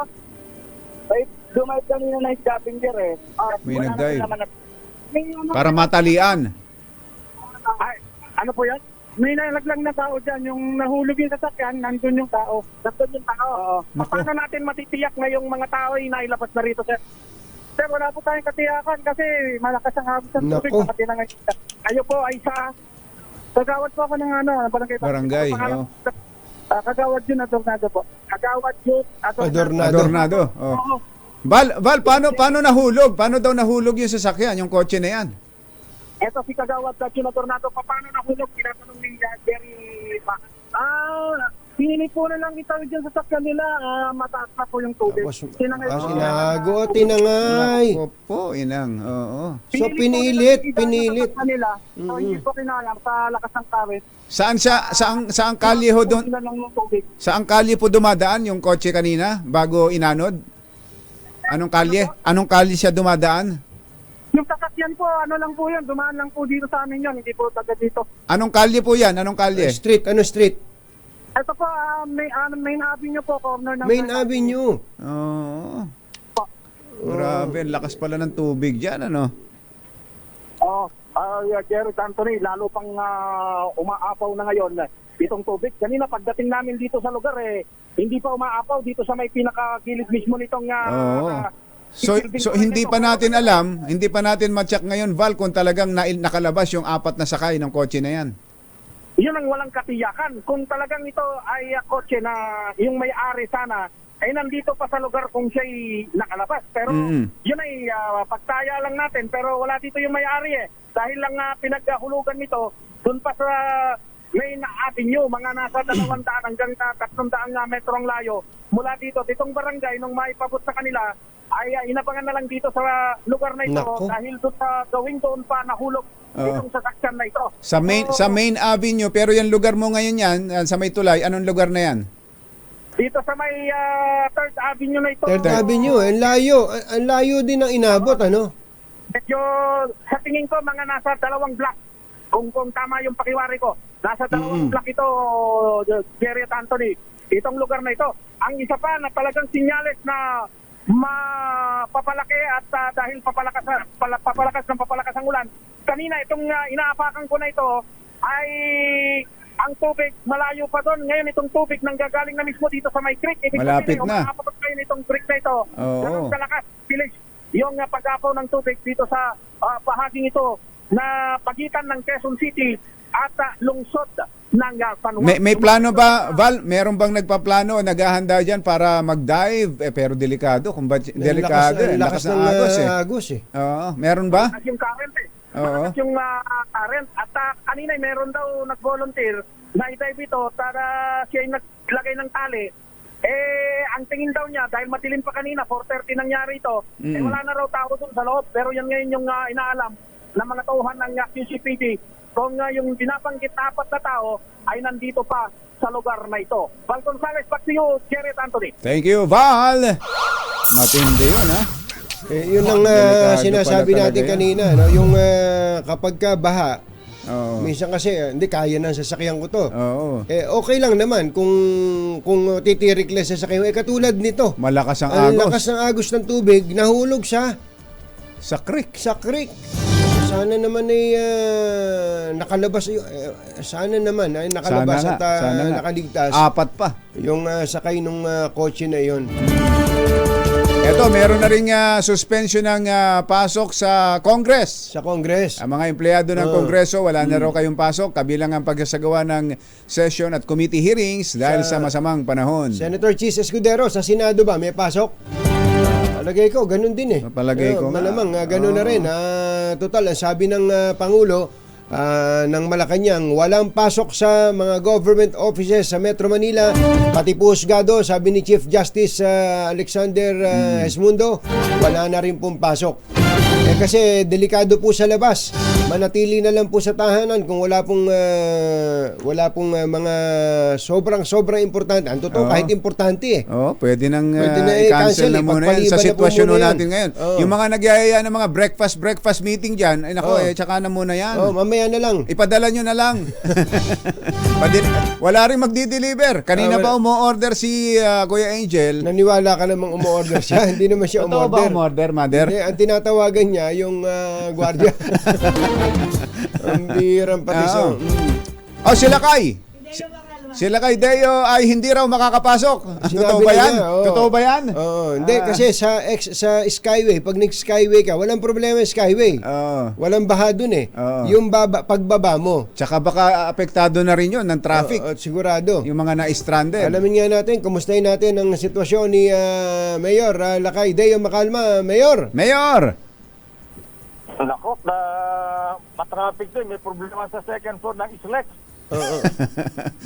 Ay, dumayad kanina na scavenger May nagdive. Para matalian. Ay, ano po yan? May nalaglang na tao dyan. Yung nahulog yung sasakyan, nandun yung tao. Nandun yung tao. Paano natin matitiyak na yung mga tao ay nailabas na rito, sir? Sir, wala po tayong katiyakan kasi malakas ang hapon sa tubig. Kayo po ay kagawad po ako ng barangay. Kagawad yun, Adornado po. Kagawad yun, Adornado. Val, paano nahulog? Paano daw nahulog yung sasakyan, yung kotse na yan? Eto si Kagawad Kachino Tornado, paano nahulog? Tinatanong ni Jerry. Pinilipunan lang kita dyan sa sakyan nila, mataas na po yung tubig. Tinangay. Nako po, inang. Oo. So, pinilit. Nila, so hindi po kinayang sa lakas ng kawit. Saang kalye ho doon? Sila lang yung tubig. Saang kalye po dumadaan yung kotse kanina bago inanod? Anong kalye? Anong kalye siya dumadaan? Yung sasakyan po, ano lang po yan, dumaan lang po dito sa amin yan, hindi po taga dito. Anong kalye po yan? Anong kalye? Street, ano street? Ito po, main avenue po, corner ng... Main Avenue. Oo. Grabe, ang lakas pala ng tubig dyan, ano? Jerry Anthony, lalo pang umaapaw na ngayon itong tubig. Kanina pagdating namin dito sa lugar, hindi pa umaapaw dito sa may pinakagilid mismo nitong... So hindi pa natin alam, hindi pa natin ma-check ngayon, Val, kung talagang nakalabas yung 4 na sakay ng kotse na yan. Yun ang walang katiyakan. Kung talagang ito ay kotse na yung may-ari sana, ay nandito pa sa lugar kung siya'y nakalabas. Pero yun ay pagtaya lang natin. Pero wala dito yung may-ari Dahil lang pinaghulugan nito, dun pa sa main avenue, mga nasa 200 hanggang 300 metro ang layo. Mula dito, ditong barangay, nung maipabot sa kanila, ay inabangan na lang dito sa lugar na ito. Naku. Dahil doon sa gawing doon pa nahulog itong sasakyan na ito. Sa main avenue, pero yung lugar mo ngayon yan, sa may tulay, anong lugar na yan? Dito sa may 3rd Avenue na ito. 3rd Avenue, ang layo. Ang layo din ang inabot, ano? Medyo sa tingin ko mga nasa 2 block. Kung tama yung pakiwari ko. Nasa 2 block ito, Jerry at Anthony. Itong lugar na ito. Ang isa pa na talagang sinyales na mapapalaki at dahil papalakas ang ulan. Kanina itong inaapakan ko na ito ay ang tubig malayo pa doon. Ngayon itong tubig nanggagaling na mismo dito sa may creek. Malapit na. Umaapaw kayo nitong creek na ito. Ganun kalakas, village. Yung pag-apaw ng tubig dito sa bahaging ito na pagitan ng Quezon City at lungsod ng San Juan. May plano ba, Val? Meron bang nagpaplano o naghahanda dyan para mag-dive? Pero delikado. Kung delikado, lakas ng agos eh. Oo, meron ba? Lakas yung current Oo. Lakas yung current. At kanina meron daw nag-volunteer na i-dive ito para siya ay naglagay ng tali. Ang tingin daw niya, dahil matilim pa kanina, 4:30 nangyari ito, wala na raw tao doon sa loob. Pero yan ngayon yung inaalam ng mga tauhan ng QCPD kung yung binabanggit na 4 na tao ay nandito pa sa lugar na ito. Val Gonzales, back to you, Jerry at Anthony. Thank you, Val! Matindi yun, ha? Yun ang sinasabi natin kanina, no? Yung kapag ka baha, minsan kasi hindi kaya ng sasakyan ko to. Okay lang naman kung titirik lang sa sasakyan. Katulad nito. Malakas ang agos. Lakas ng agos ng tubig, nahulog siya sa creek. Sana naman ay nakalabas. Sana naman ay nakalabas at nakaligtas. 4 pa. Yung sakay nung kotse na yon. Eto, meron na ring suspension ng pasok sa Congress. Sa Congress. Ang mga empleyado ng Kongreso, wala na raw kayong pasok, kabilang ang pagsasagawa ng session at committee hearings dahil sa masamang panahon. Senator Chis Escudero, sa Senado ba may pasok? Palagay ko, ganun din Palagay ko malamang, ganun na rin. Total, sabi ng Pangulo ng Malacanang, walang pasok sa mga government offices sa Metro Manila, pati po husgado, sabi ni Chief Justice Alexander Esmundo, wala na rin pong pasok. Kasi delikado po sa labas. Manatili na lang po sa tahanan kung wala pong mga sobrang importante. Ang totoo, kahit importante pwede nang i-cancel na muna yan sa sitwasyon natin ngayon. Yung mga nagyayaya ng mga breakfast meeting dyan, ay nako, tsaka na muna yan. Mamaya na lang. Ipadala nyo na lang. Wala rin magdi-deliver. Kanina pa umu-order si Kuya Angel. Naniwala ka namang umu-order siya. Hindi naman siya umorder. Totoo ba umorder, mother? Hindi, ang tinatawagan niya yung gwardiya. Ang birang pati sila kay Deo ay hindi raw makakapasok. Totoo ba yan? Totoo ba yan? Hindi, kasi sa Skyway, pag nag-Skyway ka, walang problema sa Skyway. Walang baha dun yung pagbaba mo. Tsaka baka apektado na rin yun ng traffic. Sigurado. Yung mga na-stranded. Alamin nga natin, kumustahin natin ang sitwasyon ni Mayor Lakay Deo Macalma. Mayor! Nako, matraffic din. May problema sa second floor ng Islex.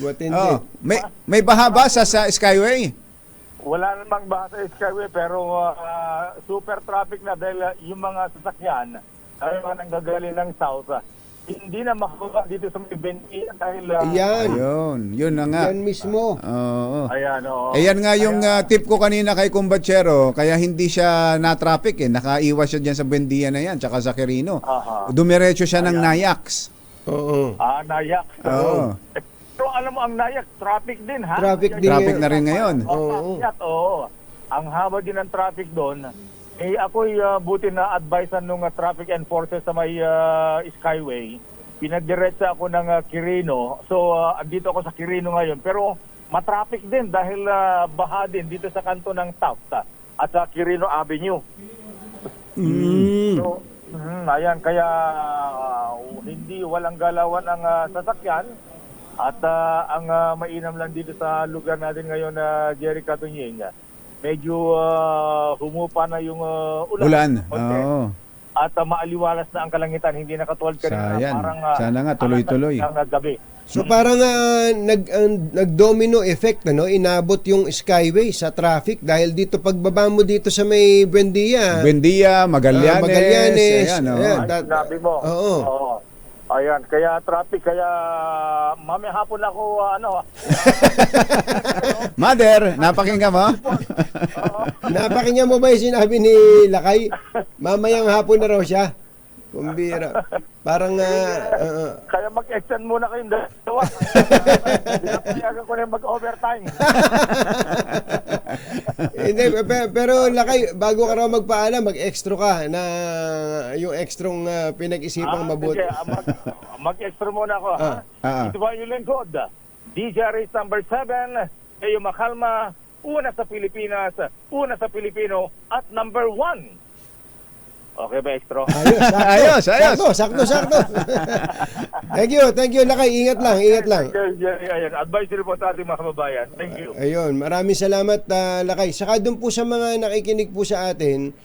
Matindi. Oh, may baha ba sa Skyway? Wala namang baha sa Skyway pero super traffic na dahil yung mga sasakyan ay mga nanggagaling ng south. Hindi na makakuha dito sa may Bentia dahil... Yun na nga. Yan mismo. Oo. Ayan, oo. Ayan nga yung tip ko kanina kay Kumbatsero, kaya hindi siya na-traffic nakaiwas siya dyan sa Bendia na yan, tsaka sa Quirino. Dumiretso siya ng Nayax. Oo. Nayak. Oo. Pero alam mo, ang Nayak, traffic din, ha? Traffic din. Traffic na rin ngayon. Oo. Ang haba din ng traffic doon. Ako'y buti na advisean nung traffic enforcer sa may Skyway. Pinagdiretsa ako ng Quirino. So, andito ako sa Quirino ngayon. Pero matraffic din dahil baha din dito sa kanto ng Taft at sa Quirino Avenue. So, ayan, kaya hindi walang galawan ang sasakyan. At ang mainam lang dito sa lugar natin ngayon na Jerry Catunying, medyo humupa na yung ulan. Oo. At maaliwalas na ang kalangitan, hindi na katulad kanina. Parang sana nga tuloy-tuloy. Gabi. So parang nag-domino effect, inabot yung Skyway sa traffic dahil dito pagbaba mo dito sa may Buendia, Magallanes. Ayan, sinabi mo. Oo. Ayan, kaya traffic, kaya mamaya hapon ako, Mother, napakinggan mo? Napakinggan mo ba yung sinabi ni Lakay? Mamayang hapon na raw siya. Kumbira. Parang... kaya mag-extend muna kayong dalawa. Pinapayagan ko na mag-overtime. Hindi, pero Lakay, bago ka raw magpaalam, mag-extra ka na yung extrang pinag-isipang mabuti. Mag-extra muna ako. Ito ba yung lingkod? DJ Race number 7, Eyo Makalma, una sa Pilipinas, una sa Pilipino, at number 1. Okay ba, extra? Ayos. Sakto. Thank you, Lakay. Ingat lang. Ayan, advisory po sa ating mga kababayan. Thank you. Ayun, maraming salamat, Lakay. Saka doon po sa mga nakikinig po sa atin,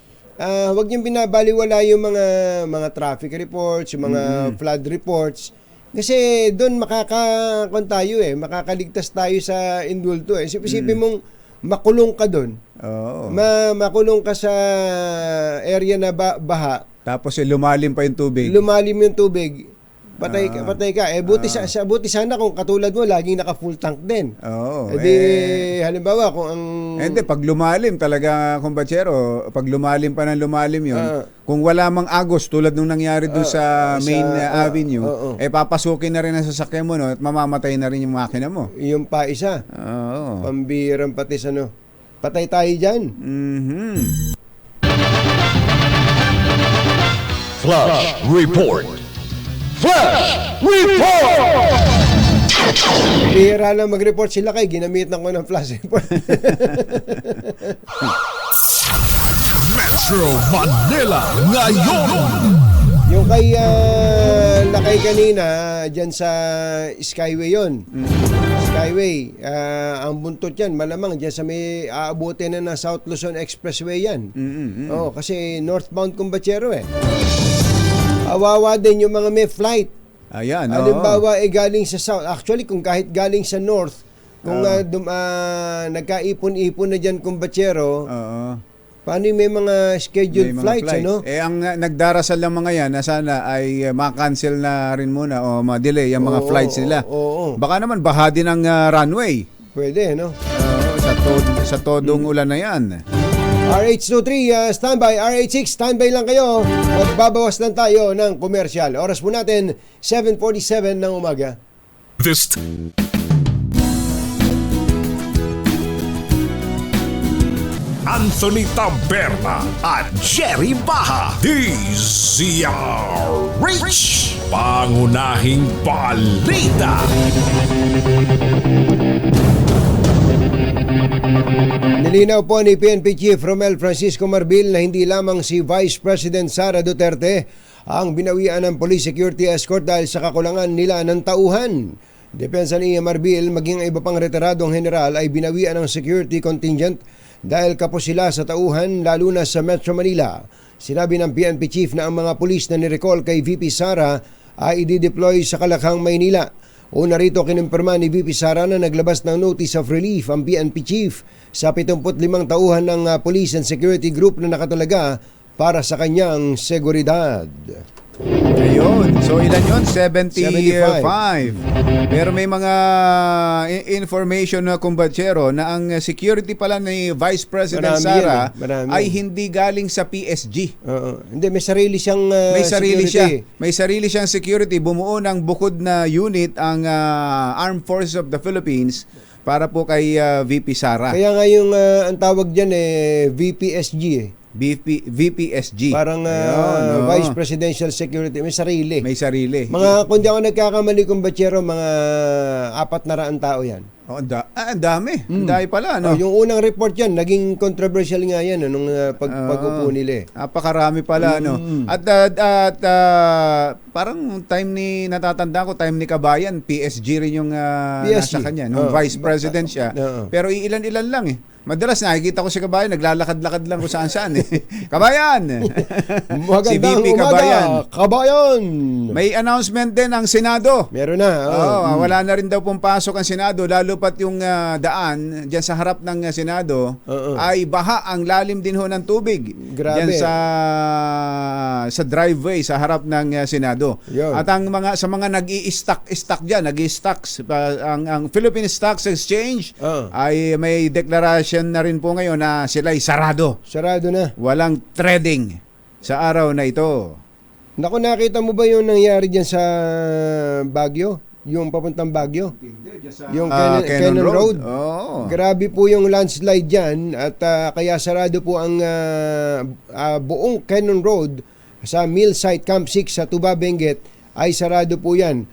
huwag niyong binabaliwala yung mga traffic reports, yung mga flood reports. Kasi doon makakaligtas tayo sa indulto. Isipin mong makulong ka doon. Makulong ka sa area na baha. Tapos lumalim pa yung tubig. Patay ka. Buti sana kung katulad mo, laging naka-full tank din. Halimbawa, kung ang... Hindi, pag lumalim talaga, Kumbatsero, pag lumalim pa ng lumalim yun, kung wala mang agos, tulad nung nangyari dun sa main avenue, papasukin na rin ang sasakyan mo, at mamamatay na rin yung makina mo. Yung pa isa. Pambirang pati sa patay tayo dyan. Flash Report. Bihira lang mag-report sila kay ginamitan ko ng flash report. Metro Manila ngayon. Yung kay Lakay kanina dyan sa Skyway yon. Skyway, ang buntot yan malamang dyan sa may aabutin na South Luzon Expressway yan. Kasi northbound Kumbatsero Awawa din yung mga may flight. Ayan, halimbawa galing sa south. Actually, kung kahit galing sa north, kung nagkaipon-ipon na dyan Kumbatsero, paano yung may mga scheduled flights, ang nagdarasal ng mga yan na sana ay ma-cancel na rin muna o ma-delay ang mga flights nila. Baka naman baha din ang runway. Pwede, sa todong ulan na yan. RH23, standby. RH6, standby lang kayo. Magbabawas lang tayo ng komersyal. Oras po natin, 7:47 ng umaga. Anthony Taberna at Jerry Baha, DZRH, pangunahing balita. Nilinaw po ni PNP Chief Romel Francisco Marbil na hindi lamang si Vice President Sara Duterte ang binawian ng police security escort dahil sa kakulangan nila ng tauhan. Depensa ni Marbil, maging iba pang retiradong general ay binawian ng security contingent dahil kapos sila sa tauhan lalo na sa Metro Manila. Sinabi ng PNP Chief na ang mga pulis na nirecall kay VP Sara ay i-deploy sa Kalakhang, Maynila. Una rito, kinumpirma ni VP Sara na naglabas ng notice of relief ang PNP chief sa 75 tauhan ng Police and Security Group na nakatalaga para sa kanyang seguridad. Ayun. So ilan yun? 75. 75. Pero may mga information na kumbatsero na ang security pala ni Vice President Marami Sara yan, marami. ay hindi galing sa PSG. Hindi, may sarili siyang May sarili security. siya. May sarili siyang security. Bumuo ng bukod na unit ang Armed Forces of the Philippines para po kay VP Sara. Kaya nga yung ang tawag dyan VPSG VPSG. Parang Ayun, no? Vice Presidential Security. May sarili. May sarili. Mga, kung di ako nagkakamali kumbatsero, mga 400 tao yan. Oh, ang dami. Ang dami pala, no? Yung unang report yan, naging controversial nga yan nung pag-upo nila. Napakarami pala, no? At parang time natatanda ko, time ni Kabayan, PSG rin yung PSG. nasa kanya. Nung Vice President siya. Pero ilan-ilan lang eh. Madalas nakikita ko si Kabayan, naglalakad-lakad lang kung saan-saan eh. Kabayan! Si VP Kabayan. Kabayan! May announcement din ang Senado. Meron na. Wala na rin daw pong pasok ang Senado, lalo pat yung daan dyan sa harap ng Senado ay baha, ang lalim din ho ng tubig. Grabe. Dyan sa driveway sa harap ng Senado. Yun. At ang sa mga nag-i-stock dyan, nag-i-stocks, ang Philippine Stocks Exchange ay may deklarasyon na rin po ngayon na sila'y sarado. Sarado na. Walang trading sa araw na ito. Naku, nakita mo ba yung nangyari dyan sa Baguio? Yung papuntang Baguio? Yung Cannon Road? Oh. Grabe po yung landslide dyan at kaya sarado po ang buong Cannon Road sa Mill Site Camp 6 sa Tuba, Benguet ay sarado po yan.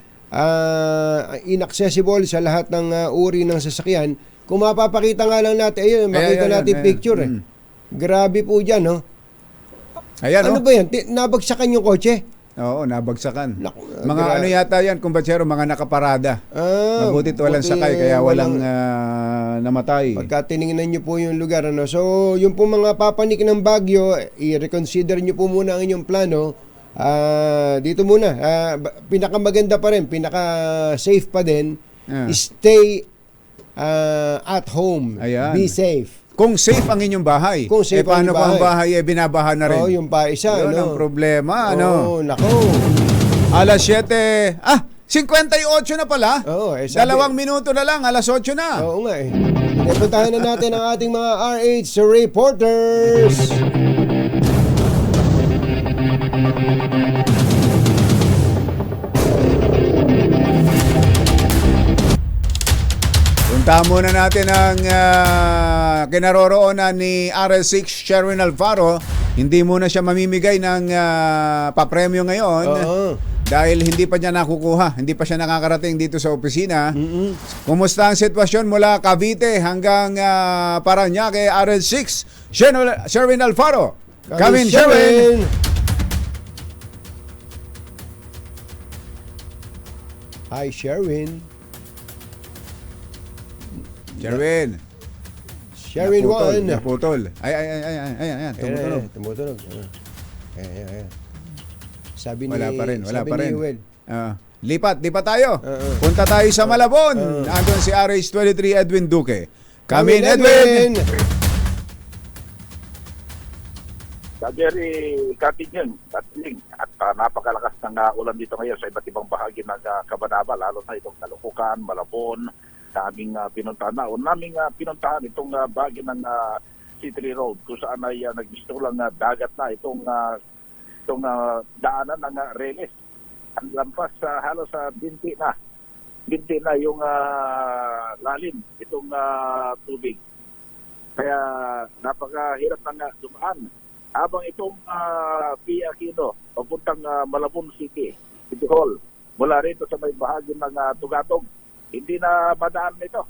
Inaccessible sa lahat ng uri ng sasakyan. Kung mapapakita nga lang natin, ayun, makita natin picture eh. Grabe po dyan, no? Ayan, ano ba yan? Nabagsakan yung kotse? Oo, nabagsakan. Mga ano yata yan, kumbatsero, mga nakaparada. Mabutit walang sakay, kaya walang namatay. Pagka tinignan nyo po yung lugar, ano? So, yung po mga papanik ng Baguio, i-reconsider nyo po muna ang inyong plano. Dito muna, pinakamaganda pa rin, pinaka-safe pa din, stay at home. Ayan. Be safe. Kung safe ang inyong bahay, Kung safe paano ang kung ang bahay binabaha na rin? Yung pa isa. Yun ang problema, ano? Nako. Alas 7, 58 na pala. 2 minuto na lang, alas 8 na. Oo nga eh. Puntahan na natin ang ating mga RH reporters. Punta muna natin ang kinaroroonan ni RL6 Sherwin Alfaro. Hindi muna siya mamimigay ng papremyo ngayon dahil hindi pa niya nakukuha. Hindi pa siya nakakarating dito sa opisina. Kumusta ang sitwasyon mula Cavite hanggang Parañaque, RL6 Sherwin Alfaro? Come in, Sherwin! Hi, Sherwin. Sherwin 1. Naputol. Ayan. Tumutunog. Ayan. Sabi Wala pa rin. Will. Lipat tayo. Punta tayo sa Malabon. Andun si RH23 Edwin Duque. Come in, Edwin! Jerry, katiling at napakalakas ng ulan dito ngayon sa iba't ibang bahagi ng Cabanaba, lalo na itong Caloocan, Malabon, sa aming pinuntahan na. Naming pinuntahan itong bahagi ng C3 Road kung saan ay nagbistulang dagat na itong daanan ng Reles. Ang lampas halos sa binti na yung lalim itong tubig. Kaya napakahirap na dumaan. Habang itong Pia Aquino, papuntang Malabon City Hall, mula rito sa may bahagi ng Tugatog, hindi na madaan nito.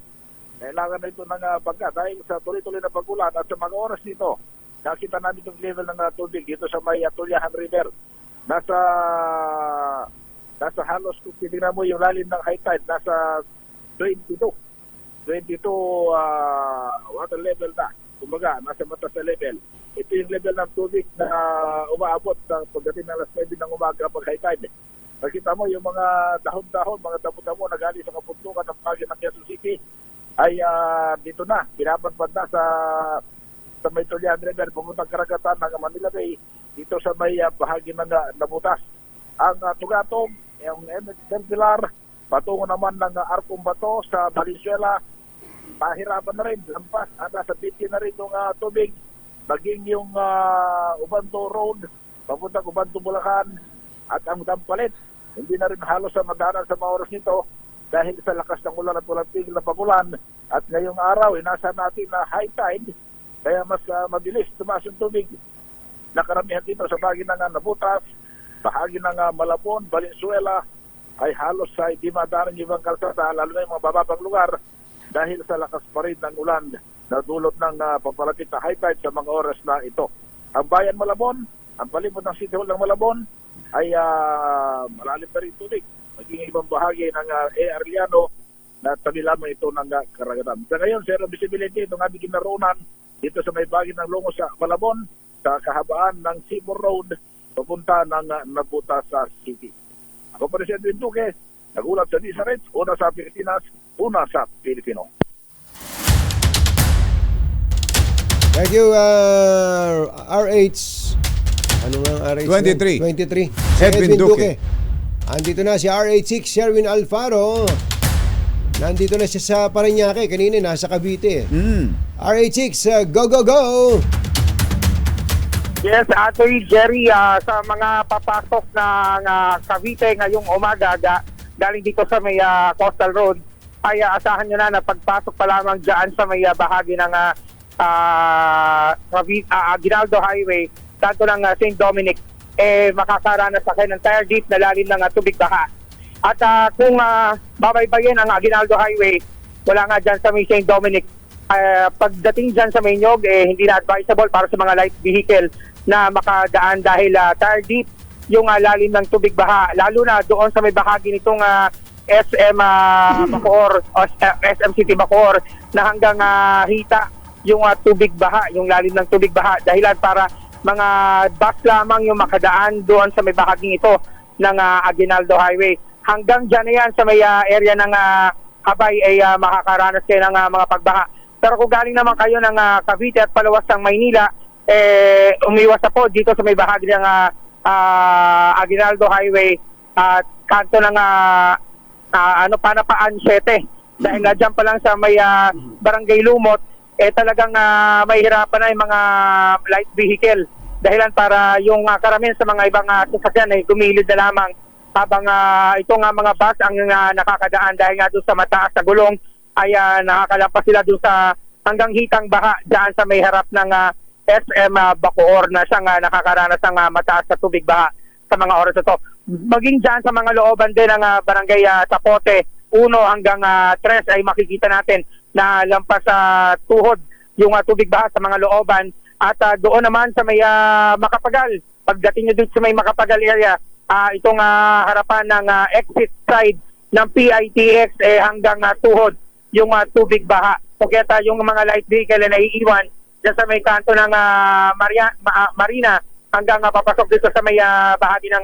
Kailangan na ito ng pagka dahil sa tuloy-tuloy na pagulan at sa mga oras nito, nakita namin itong level ng tubig dito sa may Tulyahan River. Nasa halos, kung titignan mo yung lalim ng high tide, nasa 22 water level na. Kumbaga, nasa mataas na level. Ito yung level ng tubig na umaabot sa pagdating ng alas 9 ng umaga pag high tide. nakita mo yung mga dahon-dahon, mga damo-damo na galing sa kabundukan ng Pasig ng Quezon City ay dito na, binabagpad na sa may Tulian River, pumuntang karagatan ng Manila Bay, dito sa may bahagi ng nabutas. Ang Tugatog, yung Del Pilar, patungo naman ng Arcong Bato sa Valenzuela, pahirapan na rin, lampas, nasa biti na rin yung tubig, maging yung Ubanto Road, papuntang Ubanto Bulacan, at ang Dampalit. Hindi na rin halos sa madanan sa mga oras nito dahil sa lakas ng ulan at walang tigil na pagulan. At ngayong araw, nasa natin na high tide, kaya mas mabilis tumaas yung tubig. Nakaramihan dito sa bahagi ng Nabutas, bahagi ng Malabon, Valenzuela, ay halos sa hindi madanan yung ibang kalsada, lalo na yung mga bababang lugar dahil sa lakas pa rin ng ulan na dulot ng papalapit na high tide sa mga oras na ito. Ang bayan Malabon, ang palibot ng City Hall ng Malabon ay malalim pa rin tubig. Maging ibang bahagi ng Arellano na tabi lamang ito ng karagatan. Sa ngayon, zero visibility itong aming kinaroon dito sa may bahagi ng Lungos sa Malabon sa kahabaan ng Seymour Road papunta ng Nabutas sa City. Ako pa rin si Edwin Duque, nagulat sa Disarets, una sa Pilipinas, una sa Pilipino. Thank you, RH. Ano nga ang RH? 23. 23. Edwin Duque. Andito na si RH6, Sherwin Alfaro. Nandito na siya sa Parañaque. Kanina nasa Cavite. RH6, go, go, go! Yes, Atoy Jerry, sa mga papasok ng Cavite ngayong umaga galing dito sa may Coastal Road, ay asahan nyo na pagpasok pa lamang dyan sa may bahagi ng Aguinaldo Highway, tanto ng St. Dominic, makakaranas sa kayo ng tire deep na lalim ng tubig baha. At kung babaybayin ang Aguinaldo Highway, wala nga dyan sa may St. Dominic, pagdating dyan sa may Nyog, hindi na advisable para sa mga light vehicle na makadaan dahil tire deep yung lalim ng tubig baha, lalo na doon sa may bahagi nitong SM Bacoor o SM City Bacoor na hanggang hita yung tubig baha, yung lalim ng tubig baha, dahilan para mga bus lamang yung makadaan doon sa may bahaging ito ng Aguinaldo Highway. Hanggang dyan na yan sa may area ng Habay ay makakaranas kayo ng mga pagbaha. Pero kung galing naman kayo ng Cavite at palawas ng Maynila, umiwas na po dito sa may bahagi ng Aguinaldo Highway at kanto ng Panapaan 7. Dahil na dyan pa lang sa may Barangay Lumot, talagang mahihirapan na yung mga light vehicle. Dahilan para yung karamihan sa mga ibang sasakyan ay gumilid na lamang habang itong mga bus ang nakakadaan dahil nga doon sa mataas na gulong ay nakakalampas sila doon sa hanggang hitang baha dyan sa may harap ng SM Bacoor na siyang nakakaranas ng mataas na tubig baha sa mga oras ito. Maging dyan sa mga looban din ng barangay Tapote, 1 hanggang 3 ay makikita natin na lampas sa tuhod yung tubig baha sa mga looban. At doon naman sa may Makapagal, pagdating nyo dito sa may Makapagal area, itong harapan ng exit side ng PITX hanggang tuhod yung tubig baha. So kaya yung mga light vehicle na naiiwan dyan sa may kanto ng Marina hanggang papasok dito sa may bahagi ng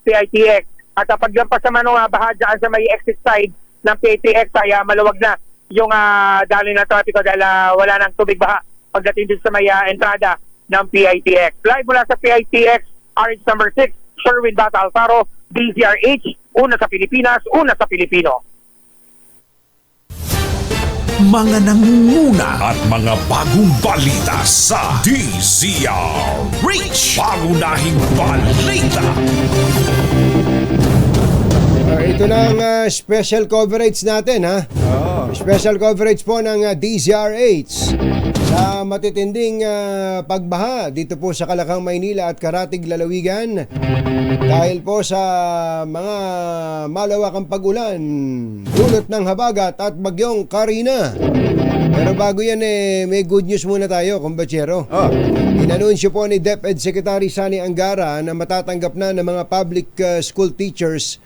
PITX. At paglampas naman ng baha dyan sa may exit side ng PITX ay maluwag na yung daloy ng trapiko dahil wala nang tubig baha pagdating dito sa may entrada ng PITX. Live mula sa PITX, RH number 6, Sherwin Bata Alfaro, DZRH, una sa Pilipinas, una sa Pilipino. Mga nangunguna at mga bagong balita sa DZRH. Pangunahing balita. Ito na ang special coverage natin, ha? Special coverage po ng DZRH sa matitinding pagbaha dito po sa Kalakang, Maynila at Karatig, Lalawigan dahil po sa mga malawakang pag-ulan dulot ng habagat at bagyong Karina. Pero bago yan may good news muna tayo, kumbachero. Inanunsyo po ni DepEd Secretary Sani Angara na matatanggap na ng mga public school teachers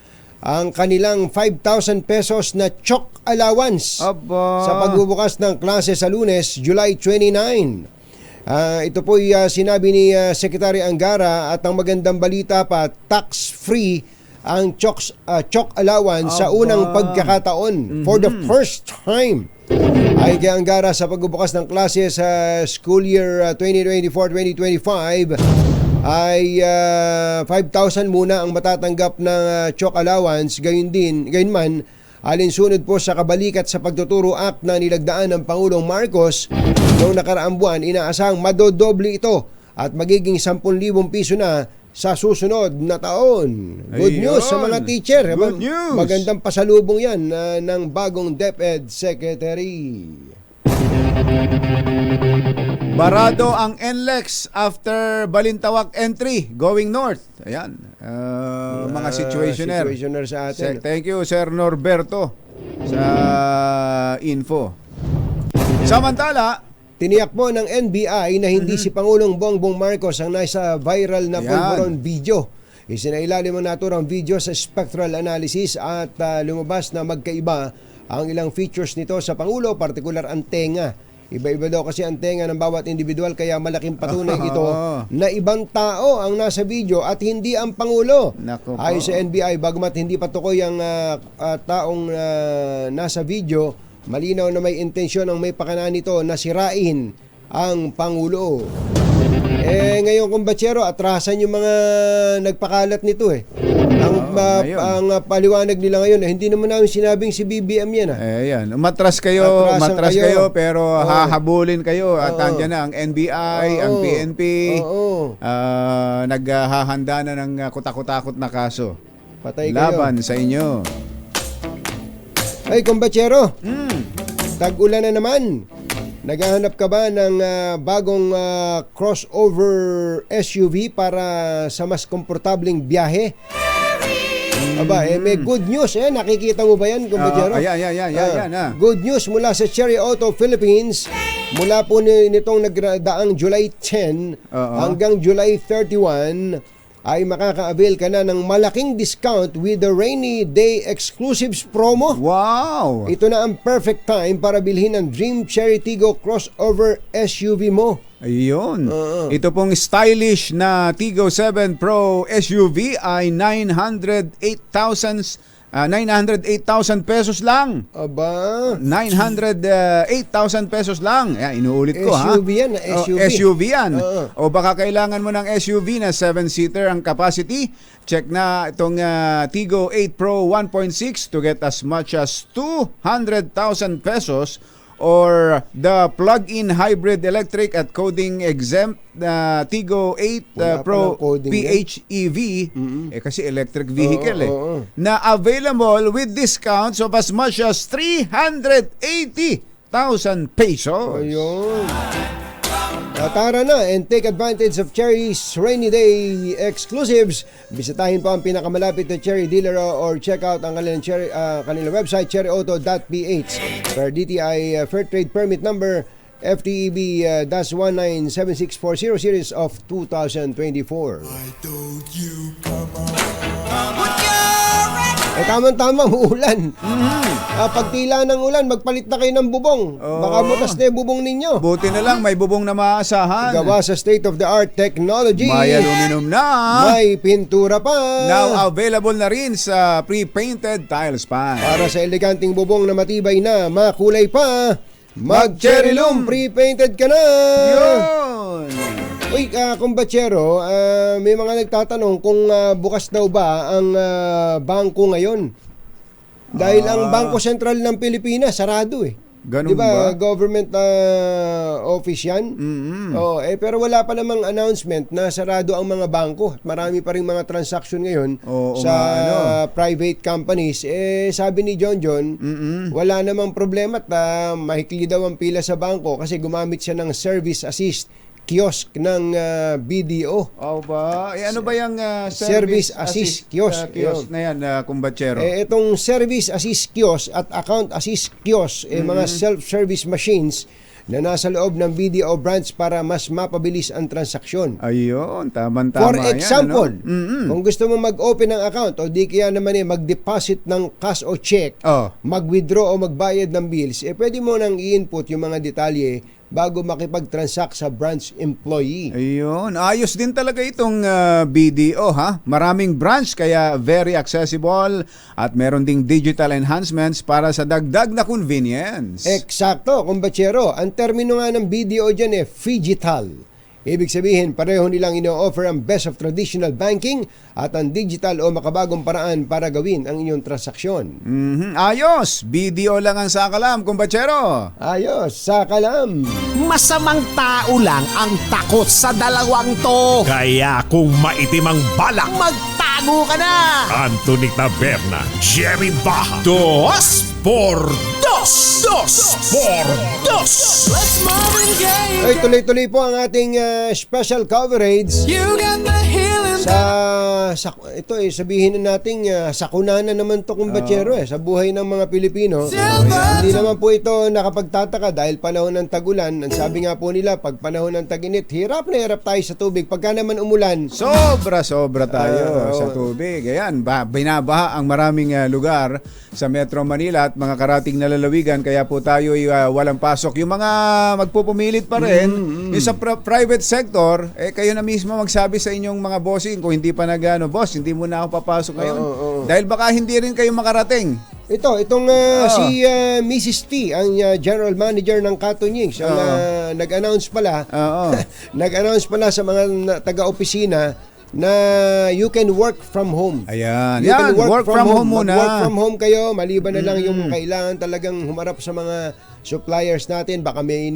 ang kanilang 5,000 pesos na chalk allowance sa pagbubukas ng klase sa Lunes, July 29. Ito po sinabi ni Secretary Angara at ang magandang balita pa, tax-free ang chalk allowance sa unang pagkakataon for the first time. Ay kaanggara sa pagbubukas ng klase sa school year 2024-2025 ay 5,000 muna ang matatanggap ng chalk allowance. Gayunman, alinsunod po sa kabalikat sa pagtuturo act na nilagdaan ng Pangulong Marcos noong nakaraang buwan, inaasahang madodoble ito at magiging 10,000 piso na sa susunod na taon. Good news sa mga teacher. Good news. Magandang pasalubong yan ng bagong DepEd Secretary. Barado ang NLEX after Balintawak entry going north. Ayan. Mga situationer. Situationer sa atin. Thank you, Sir Norberto, sa info. Samantala, tiniyak po ng NBI na hindi si Pangulong Bongbong Marcos ang nasa viral na pulburon video. Isinailalim ang naturang video sa spectral analysis at lumabas na magkaiba ang ilang features nito sa Pangulo, partikular ang tenga. Iba-iba daw kasi ang tenga ng bawat individual, kaya malaking patunay ito na ibang tao ang nasa video at hindi ang Pangulo. Ayon sa NBI, bagamat hindi patukoy ang taong nasa video, malinaw na may intensyon ang may pakana nito na sirain ang Pangulo. Ngayon, kumbatsero, atrasan yung mga nagpakalat nito ang paliwanag nila ngayon, hindi naman namin sinabing si BBM yan. Ayan, umatras kayo, pero hahabulin kayo at andyan na ang NBI, ang PNP, naghahanda na ng kutakot-takot na kaso. Patay laban sa inyo. Ay, kumbatsero, tag-ulan na naman. Naghahanap ka ba ng bagong crossover SUV para sa mas komportableng biyahe? Aba, may good news. Nakikita mo ba yan, kumbatsero? Ayan. Good news mula sa Cherry Auto Philippines. Mula po nitong nagdaang July 10 hanggang July 31, ay makaka-avail ka na ng malaking discount with the Rainy Day Exclusives promo. Wow! Ito na ang perfect time para bilhin ang Dream Cherry Tiggo crossover SUV mo. Ayun. Ito pong stylish na Tiggo 7 Pro SUV ay 908,000 pesos lang. Aba. 908,000 pesos lang. Ayan, inuulit ko SUV yan, SUV yan. O baka kailangan mo ng SUV na 7-seater ang capacity. Check na itong Tiggo 8 Pro 1.6 to get as much as 200,000 pesos, or the plug-in hybrid electric at coding exempt Tiggo 8 Pro PHEV, kasi electric vehicle na available with discounts of as much as 380,000 pesos. Ayun. Tara na and take advantage of Cherry's Rainy Day Exclusives. Bisitahin po ang pinakamalapit na Cherry dealer or check out ang kanilang website, cherryauto.ph. Per DTI Fair Trade Permit Number FTEB-1976440 series of 2024. Tama-tama, uulan. Pagtila ng ulan, magpalit na kayo ng bubong. Baka butas na yung bubong ninyo. Buti na lang, may bubong na maaasahan. Gawa sa state-of-the-art technology. May aluminum na. May pintura pa. Now available na rin sa pre-painted tiles pan. Para sa eleganting bubong na matibay na, makulay pa, mag-Cherryloom, pre-painted ka na. Yun. Uy, kumbatsero, may mga nagtatanong kung bukas daw ba ang bangko ngayon. Dahil ang Bangko Sentral ng Pilipinas, sarado Ganun diba, ba? government office yan. Pero wala pa namang announcement na sarado ang mga bangko. At marami pa rin mga transaction ngayon sa private companies. Sabi ni John, wala namang problema at mahikli daw ang pila sa bangko kasi gumamit siya ng service assist kiosk ng BDO. Ba? Ano ba yung service assist kiosk? Kiosk na yan, kumbatsero. Itong service assist kiosk at account assist kiosk, mga self-service machines na nasa loob ng BDO branch para mas mapabilis ang transaksyon. Ayun, tama-tama. For example, yan, kung gusto mo mag-open ng account o di kaya naman mag-deposit ng cash o check, mag-withdraw o magbayad ng bills, pwede mo nang i-input yung mga detalye bago makipag-transact sa branch employee. Ayun, ayos din talaga itong BDO ha. Maraming branch kaya very accessible at meron ding digital enhancements para sa dagdag na convenience. Eksakto, kumbachero. Ang termino nga ng BDO dyan Phygital. Ibig sabihin, pareho nilang ino-offer ang best of traditional banking at ang digital o makabagong paraan para gawin ang inyong transaksyon. Ayos! BDO lang ang sakalam, kumbachero. Ayos, sakalam. Masamang tao lang ang takot sa dalawang to. Kaya kung maitim ang balak, magtago ka na! Anthony Taberna, Jerry Baja, Dos por Dos! Dos por Dos! Let's Marvin Gaye! Ay, tuloy-tuloy po ang ating special coverage sa ito sabihin na natin sakuna na naman to kumbachero sa buhay ng mga Pilipino. Hindi naman po ito nakapagtataka dahil panahon ng tag-ulan. Ang sabi nga po nila, pag panahon ng tag-init, hirap na hirap tayo sa tubig. Pagka naman umulan, sobra tayo sa tubig. Ayan, binabaha ang maraming lugar sa Metro Manila at mga karating na lalawigan, kaya po tayo walang pasok. Yung mga magpupumilit pa rin, yung sa private sector, kayo na mismo magsabi sa inyong mga bossing kung hindi pa boss, hindi mo na ako papasok ngayon. Dahil baka hindi rin kayo makarating. Itong si Mrs. T, ang general manager ng Katonyings, nag-announce pala, nag-announce pala sa mga taga-opisina na you can work from home. Ayan. You can work from home muna. Work from home kayo, maliban na lang yung kailangan talagang humarap sa mga suppliers natin, baka may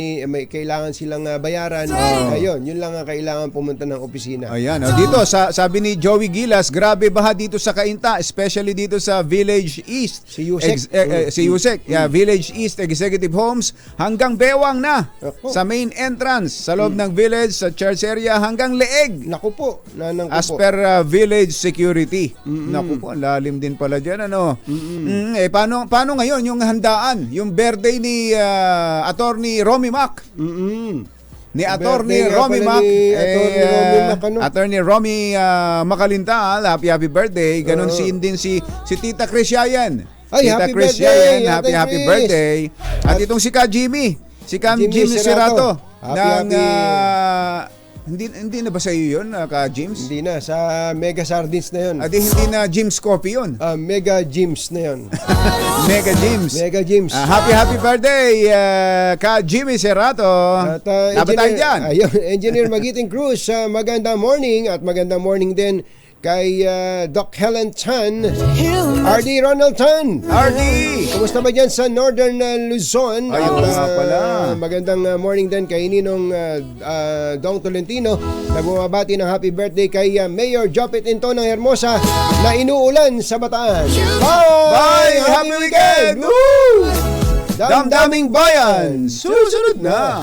kailangan silang bayaran. Ayun, yun lang ang kailangan pumunta ng opisina. Ayan, dito sabi ni Joey Gilas, grabe baha dito sa Cainta, especially dito sa Village East. Si Yusek. Si Yusek, Village East Executive Homes hanggang Bewang na. Sa main entrance, sa loob ng village, sa church area hanggang Leeg. Naku po, as per village security. Naku po, lalim din pala diyan paano ngayon yung handaan, yung birthday ni Attorney Romy Mac. Ni Attorney Romy Mac, Attorney Romy Makalintal, happy birthday. Ganon din si Tita Chris Yayan. Tita Chris Yayan, happy birthday. At itong si Ka Jimmy Serato ng hindi na ba sa iyo yun, Ka James? Hindi na, sa Mega Sardines na yun. Hindi na James Coffee yun? Mega James na yun. Mega James. Mega James. Happy birthday, Ka Jimmy Serato. At tayo dyan. Engineer Magiting Cruz, magandang morning at magandang morning din kay Doc Helen Chan, RD Ronald Chan. RD! Kumusta ba dyan sa Northern Luzon? Ayun pala. Magandang morning din kay Ninong Dong Tolentino na bumabati ng happy birthday kay Mayor Jopit Into ng Hermosa na inuulan sa Bataan. Bye! Happy weekend! Woo! Damdaming bayan! Susunod na!